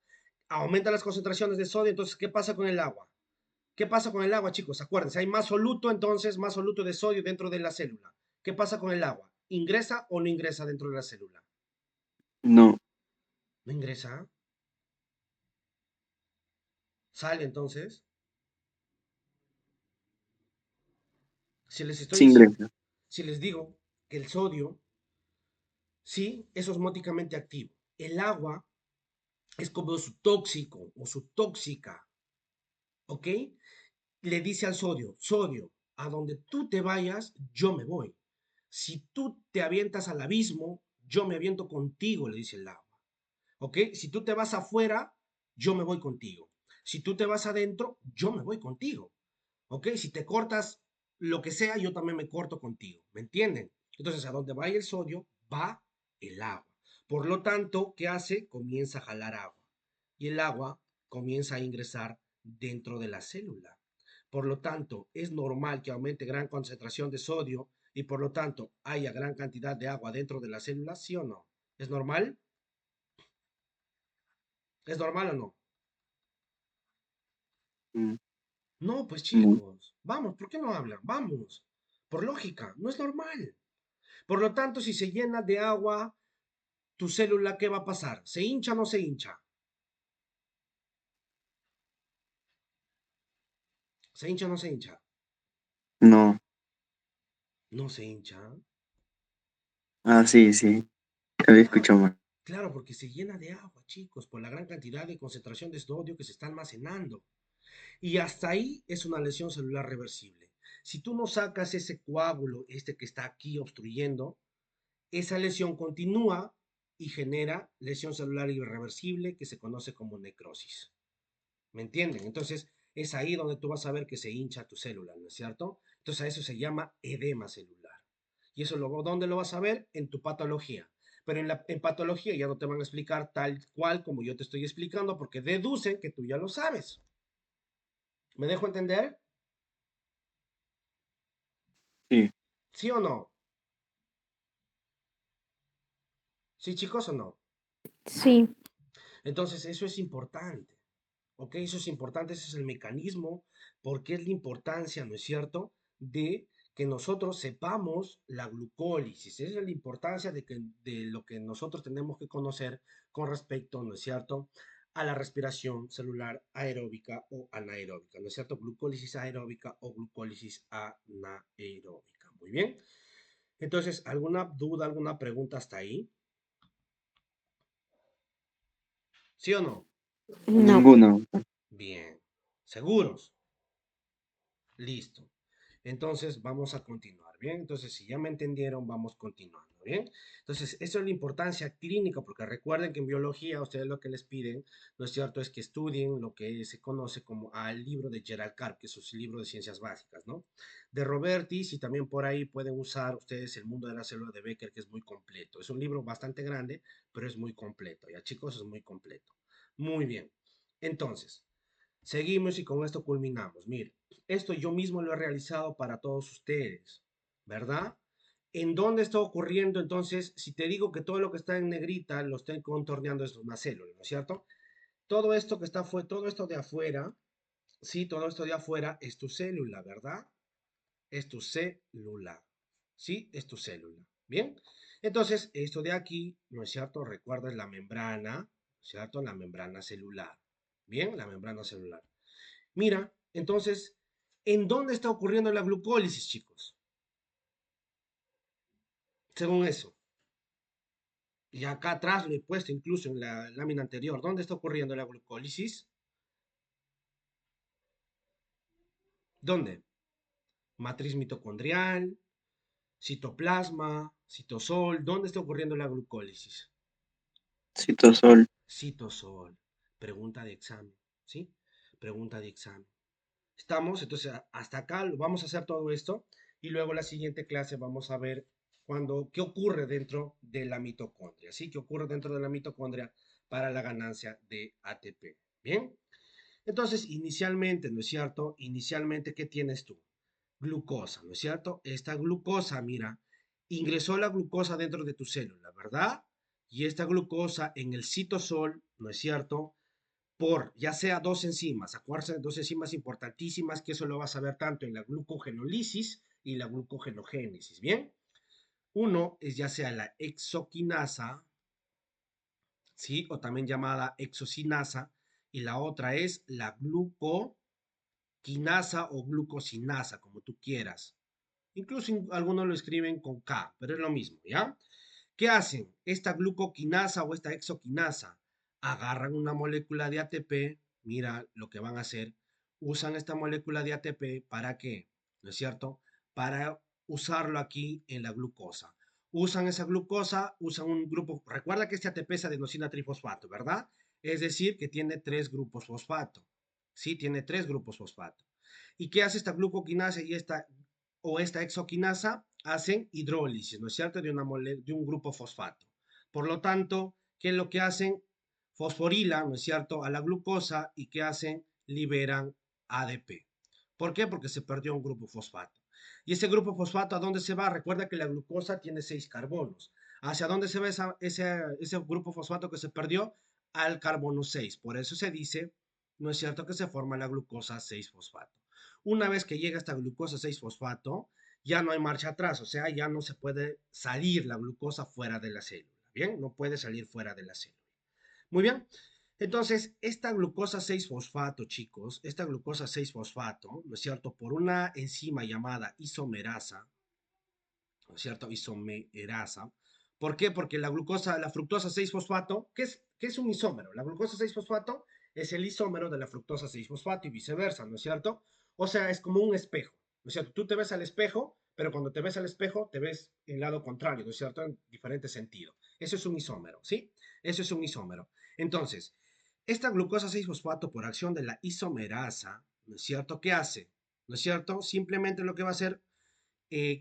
Aumenta las concentraciones de sodio, entonces, ¿qué pasa con el agua? ¿Qué pasa con el agua, chicos? Acuérdense, hay más soluto, entonces, más soluto de sodio dentro de la célula. ¿Qué pasa con el agua? ¿Ingresa o no ingresa dentro de la célula? No. ¿No ingresa? ¿Sale entonces? Si les estoy Sí diciendo, ingresa. si les digo que el sodio, sí, es osmóticamente activo. El agua es como su tóxico o su tóxica, ¿ok? Le dice al sodio, sodio, a donde tú te vayas, yo me voy. Si tú te avientas al abismo, yo me aviento contigo, le dice el agua. ¿Ok? Si tú te vas afuera, yo me voy contigo. Si tú te vas adentro, yo me voy contigo. ¿Ok? Si te cortas lo que sea, yo también me corto contigo. ¿Me entienden? Entonces, a donde vaya el sodio, va el agua. Por lo tanto, ¿qué hace? Comienza a jalar agua. Y el agua comienza a ingresar dentro de la célula. Por lo tanto, es normal que aumente gran concentración de sodio y por lo tanto haya gran cantidad de agua dentro de la célula, ¿sí o no? ¿Es normal? ¿Es normal o no? Mm, No, pues no. chicos, vamos, ¿por qué no hablan? Vamos, por lógica, no es normal. Por lo tanto, si se llena de agua tu célula, ¿qué va a pasar? ¿Se hincha o no se hincha? ¿Se hincha o no se hincha? No. No se hincha. Ah, sí, sí. Había Claro, escuchado mal. claro, porque se llena de agua, chicos, por la gran cantidad de concentración de sodio que se está almacenando. Y hasta ahí es una lesión celular reversible. Si tú no sacas ese coágulo, este que está aquí obstruyendo, esa lesión continúa y genera lesión celular irreversible que se conoce como necrosis. ¿Me entienden? Entonces, es ahí donde tú vas a ver que se hincha tu célula, ¿no es cierto? Entonces, a eso se llama edema celular. Y eso luego, ¿dónde lo vas a ver? En tu patología. Pero en patología ya no te van a explicar tal cual como yo te estoy explicando, porque deducen que tú ya lo sabes. ¿Me dejo entender? Sí. ¿Sí o no? ¿Sí, chicos, o no? Sí. Entonces, eso es importante. ¿Ok? Eso es importante, ese es el mecanismo, porque es la importancia, ¿no es cierto?, de que nosotros sepamos la glucólisis. Esa es la importancia de lo que nosotros tenemos que conocer con respecto, ¿no es cierto?, a la respiración celular aeróbica o anaeróbica, ¿no es cierto? Glucólisis aeróbica o glucólisis anaeróbica. Muy bien. Entonces, ¿alguna duda, alguna pregunta hasta ahí? ¿Sí o no? No. Ninguno. Bien. ¿Seguros? Listo. Entonces vamos a continuar, ¿bien? Entonces, si ya me entendieron, vamos continuando, ¿bien? Entonces, eso es la importancia clínica, porque recuerden que en biología ustedes lo que les piden, ¿no es cierto?, es que estudien lo que se conoce como al libro de Gerald Carp, que es su libro de ciencias básicas, ¿no? De Robertis y también por ahí pueden usar ustedes El mundo de la célula de Becker, que es muy completo. Es un libro bastante grande, pero es muy completo, ¿ya chicos? Es muy completo. Muy bien. Entonces, seguimos y con esto culminamos. Mire, esto yo mismo lo he realizado para todos ustedes, ¿verdad? ¿En dónde está ocurriendo entonces? Si te digo que todo lo que está en negrita lo estoy contorneando es una célula, ¿no es cierto? Todo esto que está fue todo esto de afuera, sí, todo esto de afuera es tu célula, ¿verdad? Es tu célula, ¿sí? Es tu célula. Bien, entonces esto de aquí, ¿no es cierto? Recuerda es la membrana, ¿cierto? La membrana celular. Bien, la membrana celular. Mira, entonces, ¿en dónde está ocurriendo la glucólisis, chicos? Según eso. Y acá atrás lo he puesto incluso en la lámina anterior. ¿Dónde está ocurriendo la glucólisis? ¿Dónde? Matriz mitocondrial, citoplasma, citosol. ¿Dónde está ocurriendo la glucólisis? Citosol. Citosol. Pregunta de examen, ¿sí? Pregunta de examen. ¿Estamos? Entonces, hasta acá vamos a hacer todo esto y luego la siguiente clase vamos a ver qué ocurre dentro de la mitocondria, ¿sí? ¿Qué ocurre dentro de la mitocondria para la ganancia de ATP? ¿Bien? Entonces, inicialmente, ¿no es cierto? Inicialmente, ¿qué tienes tú? Glucosa, ¿no es cierto? Esta glucosa, mira, ingresó la glucosa dentro de tu célula, ¿verdad? Y esta glucosa en el citosol, ¿no es cierto? por ya sea dos enzimas, acuérdense de dos enzimas importantísimas, que eso lo vas a ver tanto en la glucogenólisis y la glucogenogénesis, ¿bien? Uno es ya sea la exoquinasa, ¿sí? O también llamada exocinasa, y la otra es la glucoquinasa o glucosinasa, como tú quieras. Incluso algunos lo escriben con K, pero es lo mismo, ¿ya? ¿Qué hacen? Esta glucoquinasa o esta exoquinasa agarran una molécula de ATP, mira lo que van a hacer, usan esta molécula de ATP para qué, ¿no es cierto? Para usarlo aquí en la glucosa. Usan esa glucosa, usan un grupo, recuerda que este ATP es adenosina trifosfato, ¿verdad? Es decir, que tiene tres grupos fosfato, ¿sí? Tiene tres grupos fosfato. ¿Y qué hace esta glucoquinasa y esta exoquinasa? Hacen hidrólisis, ¿no es cierto?, de un grupo fosfato. Por lo tanto, ¿qué es lo que hacen? Fosforilan, ¿no es cierto?, a la glucosa, y ¿qué hacen? Liberan ADP. ¿Por qué? Porque se perdió un grupo fosfato. ¿Y ese grupo fosfato a dónde se va? Recuerda que la glucosa tiene 6 carbonos. ¿Hacia dónde se va ese grupo fosfato que se perdió? Al carbono 6. Por eso se dice, ¿no es cierto?, que se forma la glucosa 6-fosfato. Una vez que llega esta glucosa 6-fosfato, ya no hay marcha atrás, o sea, ya no se puede salir la glucosa fuera de la célula, ¿bien? No puede salir fuera de la célula. Muy bien. Entonces, esta glucosa 6-fosfato, chicos, esta glucosa 6-fosfato, ¿no es cierto?, por una enzima llamada isomerasa, ¿no es cierto? Isomerasa. ¿Por qué? Porque la fructosa 6-fosfato, ¿qué es un isómero? La glucosa 6-fosfato es el isómero de la fructosa 6-fosfato y viceversa, ¿no es cierto? O sea, es como un espejo, ¿no es cierto? Tú te ves al espejo, pero cuando te ves al espejo, te ves en lado contrario, ¿no es cierto? En diferente sentido. Eso es un isómero, ¿sí? Eso es un isómero. Entonces, esta glucosa 6-fosfato por acción de la isomerasa, ¿no es cierto? ¿Qué hace? ¿No es cierto? Simplemente lo que va a hacer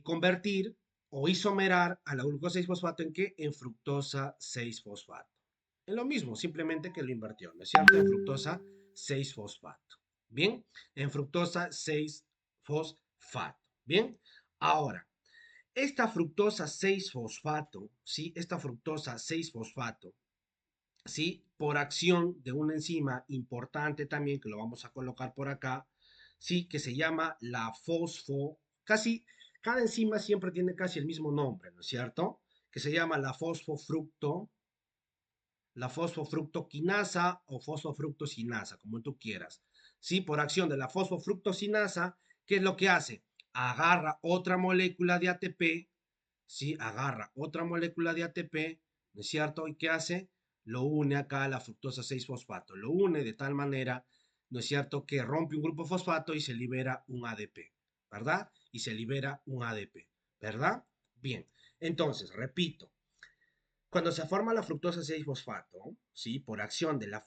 convertir o isomerar a la glucosa 6-fosfato en qué? En fructosa 6-fosfato. Es lo mismo, simplemente que lo invirtió, ¿no es cierto? En fructosa 6-fosfato. Bien, en fructosa 6-fosfato. Bien, ahora, esta fructosa 6-fosfato, ¿sí? Esta fructosa 6-fosfato, ¿sí? Por acción de una enzima importante también, que lo vamos a colocar por acá, ¿sí? Que se llama la cada enzima siempre tiene casi el mismo nombre, ¿no es cierto? Que se llama la fosfofructoquinasa o fosfofructosinasa, como tú quieras. ¿Sí? Por acción de la fosfofructosinasa, ¿qué es lo que hace? Agarra otra molécula de ATP, ¿sí? Agarra otra molécula de ATP, ¿no es cierto? ¿Y qué hace? Lo une acá a la fructosa 6-fosfato. Lo une de tal manera, ¿no es cierto?, que rompe un grupo fosfato y se libera un ADP, ¿verdad? Y se libera un ADP, ¿verdad? Bien, entonces, repito, cuando se forma la fructosa 6-fosfato, ¿sí? Por acción de la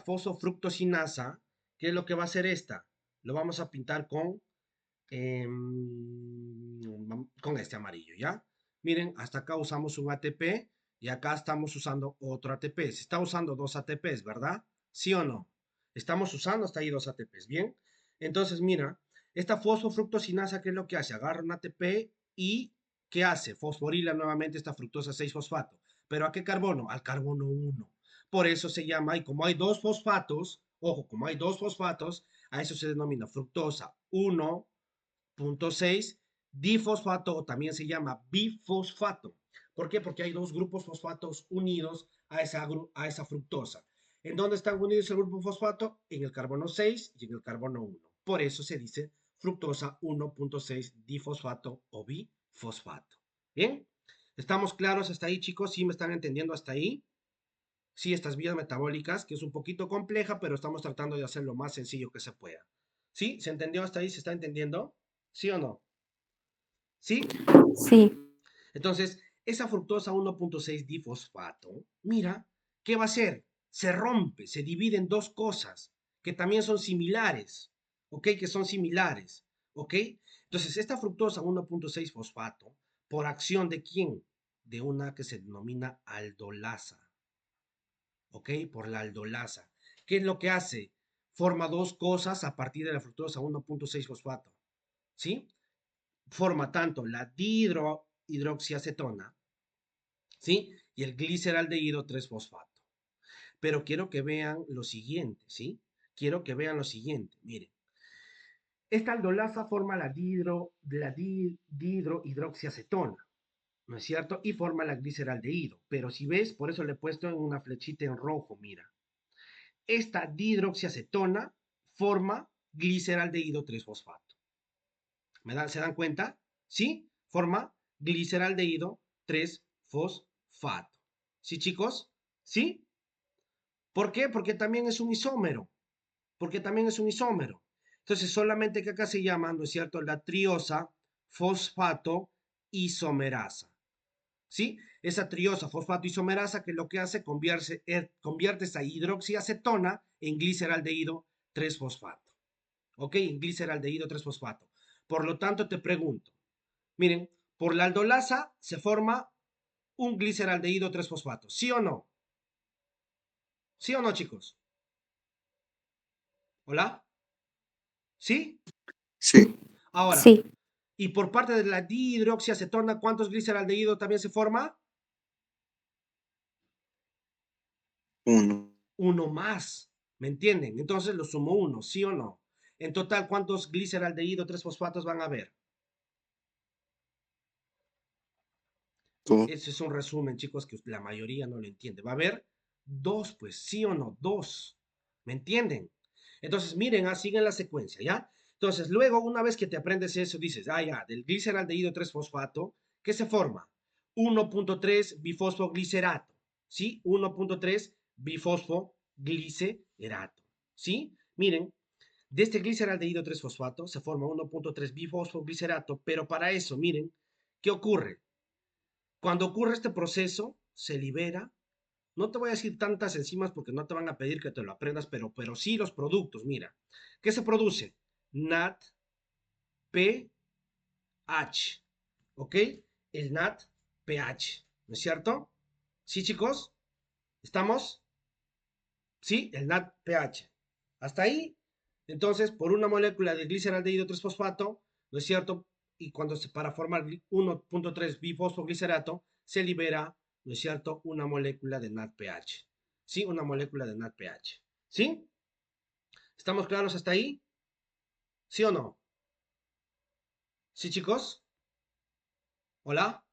fosfofructosinasa, ¿qué es lo que va a hacer esta? Lo vamos a pintar con este amarillo, ¿ya? Miren, hasta acá usamos un ATP y acá estamos usando otro ATP. Se está usando dos ATPs, ¿verdad? ¿Sí o no? Estamos usando hasta ahí dos ATPs, ¿bien? Entonces, mira, esta fosfofructosinasa, ¿qué es lo que hace? Agarra un ATP y ¿qué hace? Fosforila nuevamente esta fructosa 6-fosfato. ¿Pero a qué carbono? Al carbono 1. Por eso se llama, y como hay dos fosfatos, ojo, como hay dos fosfatos, a eso se denomina fructosa 1.6 difosfato, o también se llama bifosfato. ¿Por qué? Porque hay dos grupos fosfatos unidos a esa fructosa. ¿En dónde están unidos el grupo fosfato? En el carbono 6 y en el carbono 1. Por eso se dice fructosa 1.6 difosfato o bifosfato. ¿Bien? ¿Estamos claros hasta ahí, chicos? ¿Sí me están entendiendo hasta ahí? Sí, estas vías metabólicas, que es un poquito compleja, pero estamos tratando de hacer lo más sencillo que se pueda. ¿Sí? ¿Se entendió hasta ahí? ¿Se está entendiendo? ¿Sí o no? ¿Sí? Sí, Entonces, esa fructosa 1.6 difosfato, mira, ¿qué va a hacer? Se rompe, se divide en dos cosas que también son similares, ¿ok? Que son similares, ¿ok? Entonces, esta fructosa 1.6 fosfato, ¿por acción de quién? De una que se denomina aldolasa, ¿ok? Por la aldolasa. ¿Qué es lo que hace? Forma dos cosas a partir de la fructosa 1.6 fosfato, ¿sí? Forma tanto la dihidroxiacetona, ¿sí? Y el gliceraldehído 3-fosfato. Pero quiero que vean lo siguiente, ¿sí? Quiero que vean lo siguiente, miren. Esta aldolasa forma dihidroxiacetona, ¿no es cierto? Y forma la gliceraldehído. Pero si ves, por eso le he puesto en una flechita en rojo, mira. Esta dihidroxiacetona forma gliceraldehído 3-fosfato. ¿Se dan cuenta? ¿Sí? Forma gliceraldehído 3-fosfato. ¿Sí, chicos? ¿Sí? ¿Por qué? Porque también es un isómero. Porque también es un isómero. Entonces, solamente que acá se llama, ¿no es cierto?, la triosa fosfato isomerasa. ¿Sí? Esa triosa fosfato isomerasa que lo que hace convierte esa hidroxiacetona en gliceraldehído 3-fosfato. ¿Ok? En gliceraldehído 3-fosfato. Por lo tanto, te pregunto, miren, por la aldolasa se forma un gliceraldehído 3-fosfato. ¿Sí o no? ¿Sí o no, chicos? ¿Hola? ¿Sí? Sí. Ahora, Sí. y por parte de la dihidroxiacetona, ¿cuántos gliceraldehído también se forma? 1. Uno más. ¿Me entienden? Entonces lo sumo uno, ¿sí o no? En total, ¿cuántos gliceraldehído 3-fosfatos van a haber? 2. Ese es un resumen, chicos, que la mayoría no lo entiende. Va a haber dos, pues, ¿sí o no? Dos. ¿Me entienden? Entonces, miren, siguen la secuencia, ¿ya? Entonces, luego, una vez que te aprendes eso, dices, ya, del gliceraldehído 3-fosfato, ¿qué se forma? 1.3 bifosfoglicerato, ¿sí? 1.3 bifosfoglicerato, ¿sí? Miren, de este gliceraldehído 3-fosfato se forma 1.3 bifosfoglicerato, pero para eso, miren, ¿qué ocurre? Cuando ocurre este proceso, se libera. No te voy a decir tantas enzimas porque no te van a pedir que te lo aprendas, pero sí los productos. Mira, ¿qué se produce? NADPH, ¿ok? El NADPH, ¿no es cierto? ¿Sí, chicos? ¿Estamos? Sí, el NADPH. ¿Hasta ahí? Entonces, por una molécula de gliceraldehído 3-fosfato, ¿no es cierto? Y para formar 1.3 bifosfoglicerato, se libera, ¿no es cierto?, una molécula de NADPH. ¿Sí? Una molécula de NADPH. ¿Sí? ¿Estamos claros hasta ahí? ¿Sí o no? ¿Sí, chicos? ¿Hola?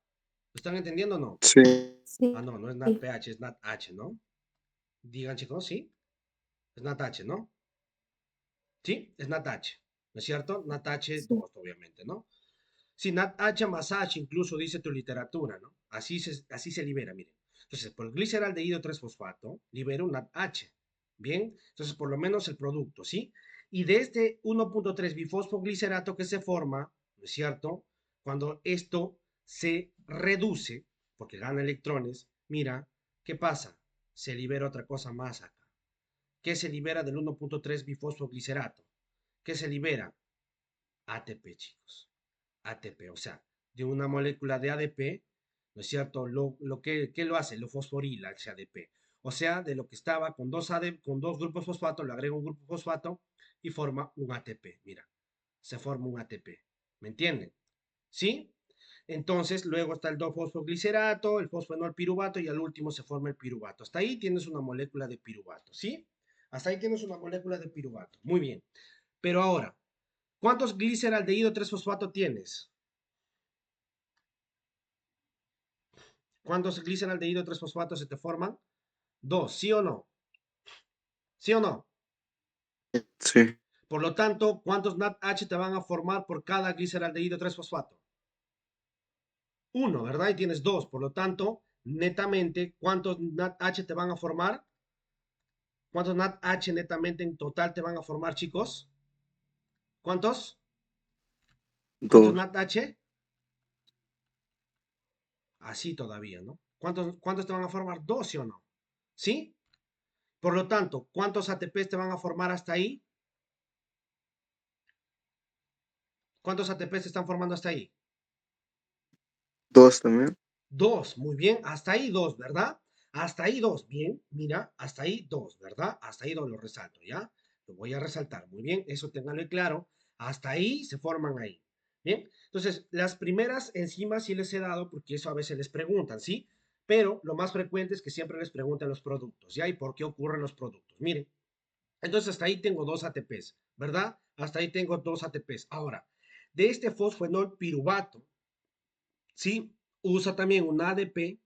¿Lo están entendiendo o no? Sí. Sí. Ah, no, no es NADPH, es NADH, ¿no? Digan, chicos, ¿sí? Es NADH, ¿no? ¿Sí? Es NADH, ¿no es cierto? NADH Sí. 2, obviamente, ¿no? Sí, NADH más H, incluso dice tu literatura, ¿no? Así se libera, miren. Entonces, por el gliceraldehído 3-fosfato, libera un NADH. Bien, entonces por lo menos el producto, ¿sí? Y de este 1.3 bifosfoglicerato que se forma, ¿no es cierto? Cuando esto se reduce, porque gana electrones, mira, ¿qué pasa? Se libera otra cosa más acá. ¿Qué se libera del 1.3 bifosfoglicerato? ¿Qué se libera? ATP, chicos. ATP, o sea, de una molécula de ADP, ¿no es cierto? ¿Qué lo hace? Lo fosforila ese ADP. O sea, de lo que estaba con con dos grupos fosfato, le agrega un grupo fosfato y forma un ATP. Mira, se forma un ATP. ¿Me entienden? ¿Sí? Entonces, luego está el 2-fosfoglicerato, el fosfenol piruvato y al último se forma el piruvato. Hasta ahí tienes una molécula de piruvato, ¿sí? Hasta ahí tienes una molécula de piruvato. Muy bien. Pero ahora, ¿cuántos gliceraldehído 3-fosfato tienes? ¿Cuántos gliceraldehído 3-fosfato se te forman? Dos, ¿sí o no? ¿Sí o no? Sí. Por lo tanto, ¿cuántos NADH te van a formar por cada gliceraldehído 3-fosfato? Uno, ¿verdad? Y tienes dos. Por lo tanto, netamente, ¿cuántos NADH te van a formar? ¿Cuántos NADH netamente en total te van a formar, chicos? ¿Cuántos? ¿Cuántos 2. NADH? Así todavía, ¿no? ¿Cuántos te van a formar? Dos, ¿sí o no? ¿Sí? Por lo tanto, ¿cuántos ATPs te van a formar hasta ahí? ¿Cuántos ATPs se están formando hasta ahí? 2 también. Dos, muy bien, hasta ahí dos, ¿verdad? Hasta ahí dos, bien, mira, hasta ahí dos, ¿verdad? Hasta ahí dos lo resalto, ¿ya? Lo voy a resaltar, muy bien, eso ténganlo claro. Hasta ahí se forman ahí. Bien, entonces, las primeras enzimas sí les he dado porque eso a veces les preguntan, ¿sí? Pero lo más frecuente es que siempre les pregunten los productos, ¿ya? ¿Y por qué ocurren los productos? Miren, entonces hasta ahí tengo 2 ATPs, ¿verdad? Hasta ahí tengo 2 ATPs. Ahora, de este fosfenol piruvato, ¿sí? Usa también un ADP,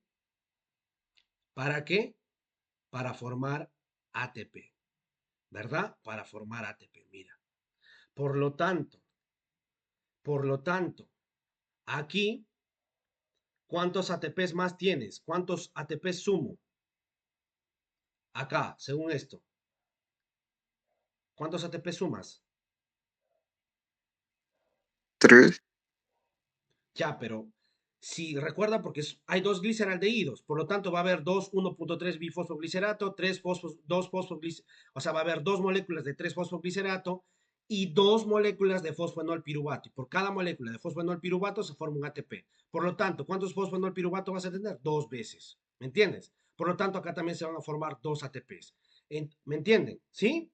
¿para qué? Para formar ATP, ¿verdad? Para formar ATP, mira. Por lo tanto, aquí, ¿cuántos ATPs más tienes? ¿Cuántos ATPs sumo? Acá, según esto. ¿Cuántos ATPs sumas? 3. Ya, pero si recuerda, porque hay 2 gliceraldehídos, por lo tanto va a haber 1.3 bifosfoglicerato, 2 fosfoglicerato, o sea, va a haber 2 moléculas de 3 fosfoglicerato y 2 moléculas de fosfenol piruvato. Y por cada molécula de fosfenol piruvato se forma un ATP. Por lo tanto, ¿cuántos fosfenol piruvato vas a tener? 2 veces. ¿Me entiendes? Por lo tanto, acá también se van a formar 2 ATPs. ¿Me entienden? ¿Sí?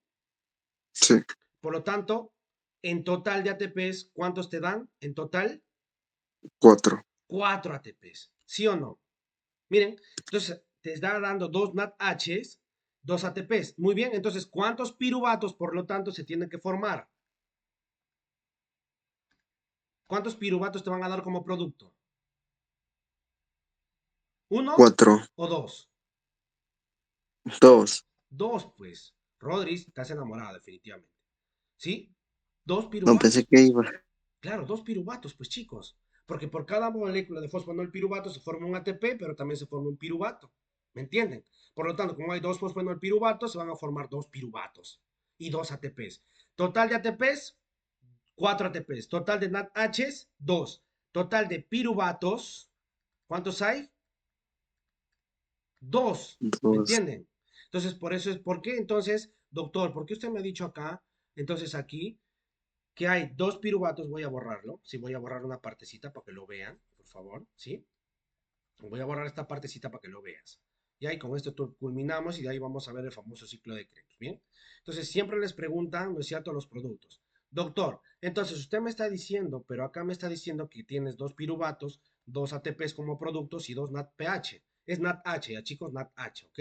Sí. Por lo tanto, en total de ATPs, ¿cuántos te dan? En total, 4. 4 ATPs. ¿Sí o no? Miren, entonces te está dando 2 NADHs, 2 ATPs. Muy bien, entonces, ¿cuántos piruvatos, por lo tanto, se tienen que formar? ¿Cuántos piruvatos te van a dar como producto? ¿Uno 4. o dos? 2. Dos, pues. Rodríguez, estás enamorado, definitivamente. ¿Sí? Dos No pensé piruvatos, que pues. iba. Claro, 2 piruvatos, pues chicos. Porque por cada molécula de fosfonol piruvato se forma un ATP, pero también se forma un piruvato. ¿Me entienden? Por lo tanto, como hay 2 fosfonol piruvatos, se van a formar 2 piruvatos y 2 ATPs. Total de ATPs, 4 ATPs. Total de NADHs, 2. Total de piruvatos, ¿cuántos hay? 2. ¿Me 2. entienden? Entonces, por eso es, ¿por qué entonces, doctor? ¿Por qué usted me ha dicho acá, entonces aquí, que hay 2 piruvatos? Voy a borrarlo. Sí, voy a borrar una partecita para que lo vean, por favor, ¿sí? Voy a borrar esta partecita para que lo veas. Ya, y con esto culminamos y de ahí vamos a ver el famoso ciclo de Krebs. Bien, entonces siempre les preguntan, ¿no es cierto?, los productos. Doctor, entonces usted me está diciendo, pero acá me está diciendo que tienes 2 piruvatos, 2 ATPs como productos y 2 NADPH. Es NADH, ya chicos, NADH, ¿ok?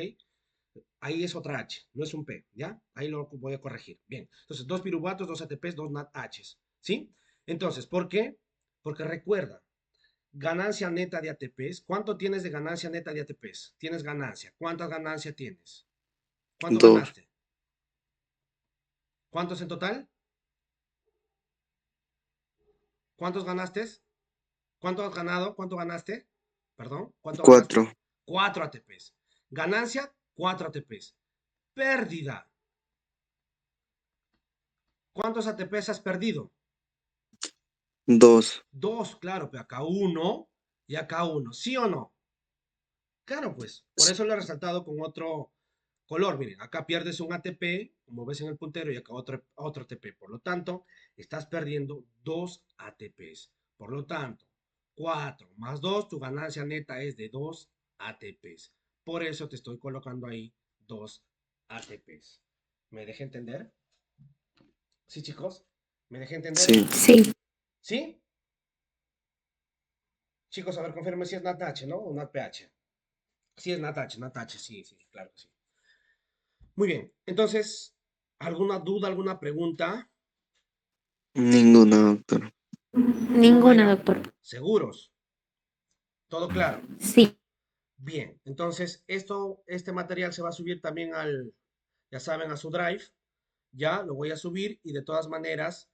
Ahí es otra H, no es un P, ¿ya? Ahí lo voy a corregir. Bien, entonces 2 piruvatos, 2 ATPs, 2 NADHs, ¿sí? Entonces, ¿por qué? Porque recuerda, ganancia neta de ATPs. ¿Cuánto tienes de ganancia neta de ATPs? Tienes ganancia. ¿Cuántas ganancias tienes? ¿Cuánto 2. ganaste? ¿Cuántos en total? ¿Cuántos ganaste? ¿Cuánto has ganado? ¿Cuánto ganaste? Perdón, ¿cuánto ganaste? 4. 4 ATPs. Ganancia, 4 ATPs. Pérdida. ¿Cuántos ATPs has perdido? 2. 2, claro, pero acá uno y acá uno. ¿Sí o no? Claro, pues, por eso lo he resaltado con otro color. Miren, acá pierdes un ATP, como ves en el puntero, y acá otro ATP. Por lo tanto, estás perdiendo 2 ATPs. Por lo tanto, 4 más 2, tu ganancia neta es de 2 ATPs. Por eso te estoy colocando ahí 2 ATPs. ¿Me dejé entender? ¿Sí, chicos? ¿Me dejé entender? Sí. Sí, ¿Sí? Chicos, a ver, confirme si es NADH, ¿no? O NADPH. Sí, es NADH, sí, sí, claro que sí. Muy bien, entonces, ¿alguna duda, alguna pregunta? Ninguna, doctor. No, no ninguna, haya. doctor. ¿Seguros? ¿Todo claro? Sí, Bien, entonces este material se va a subir también ya saben, a su Drive. Ya lo voy a subir y de todas maneras,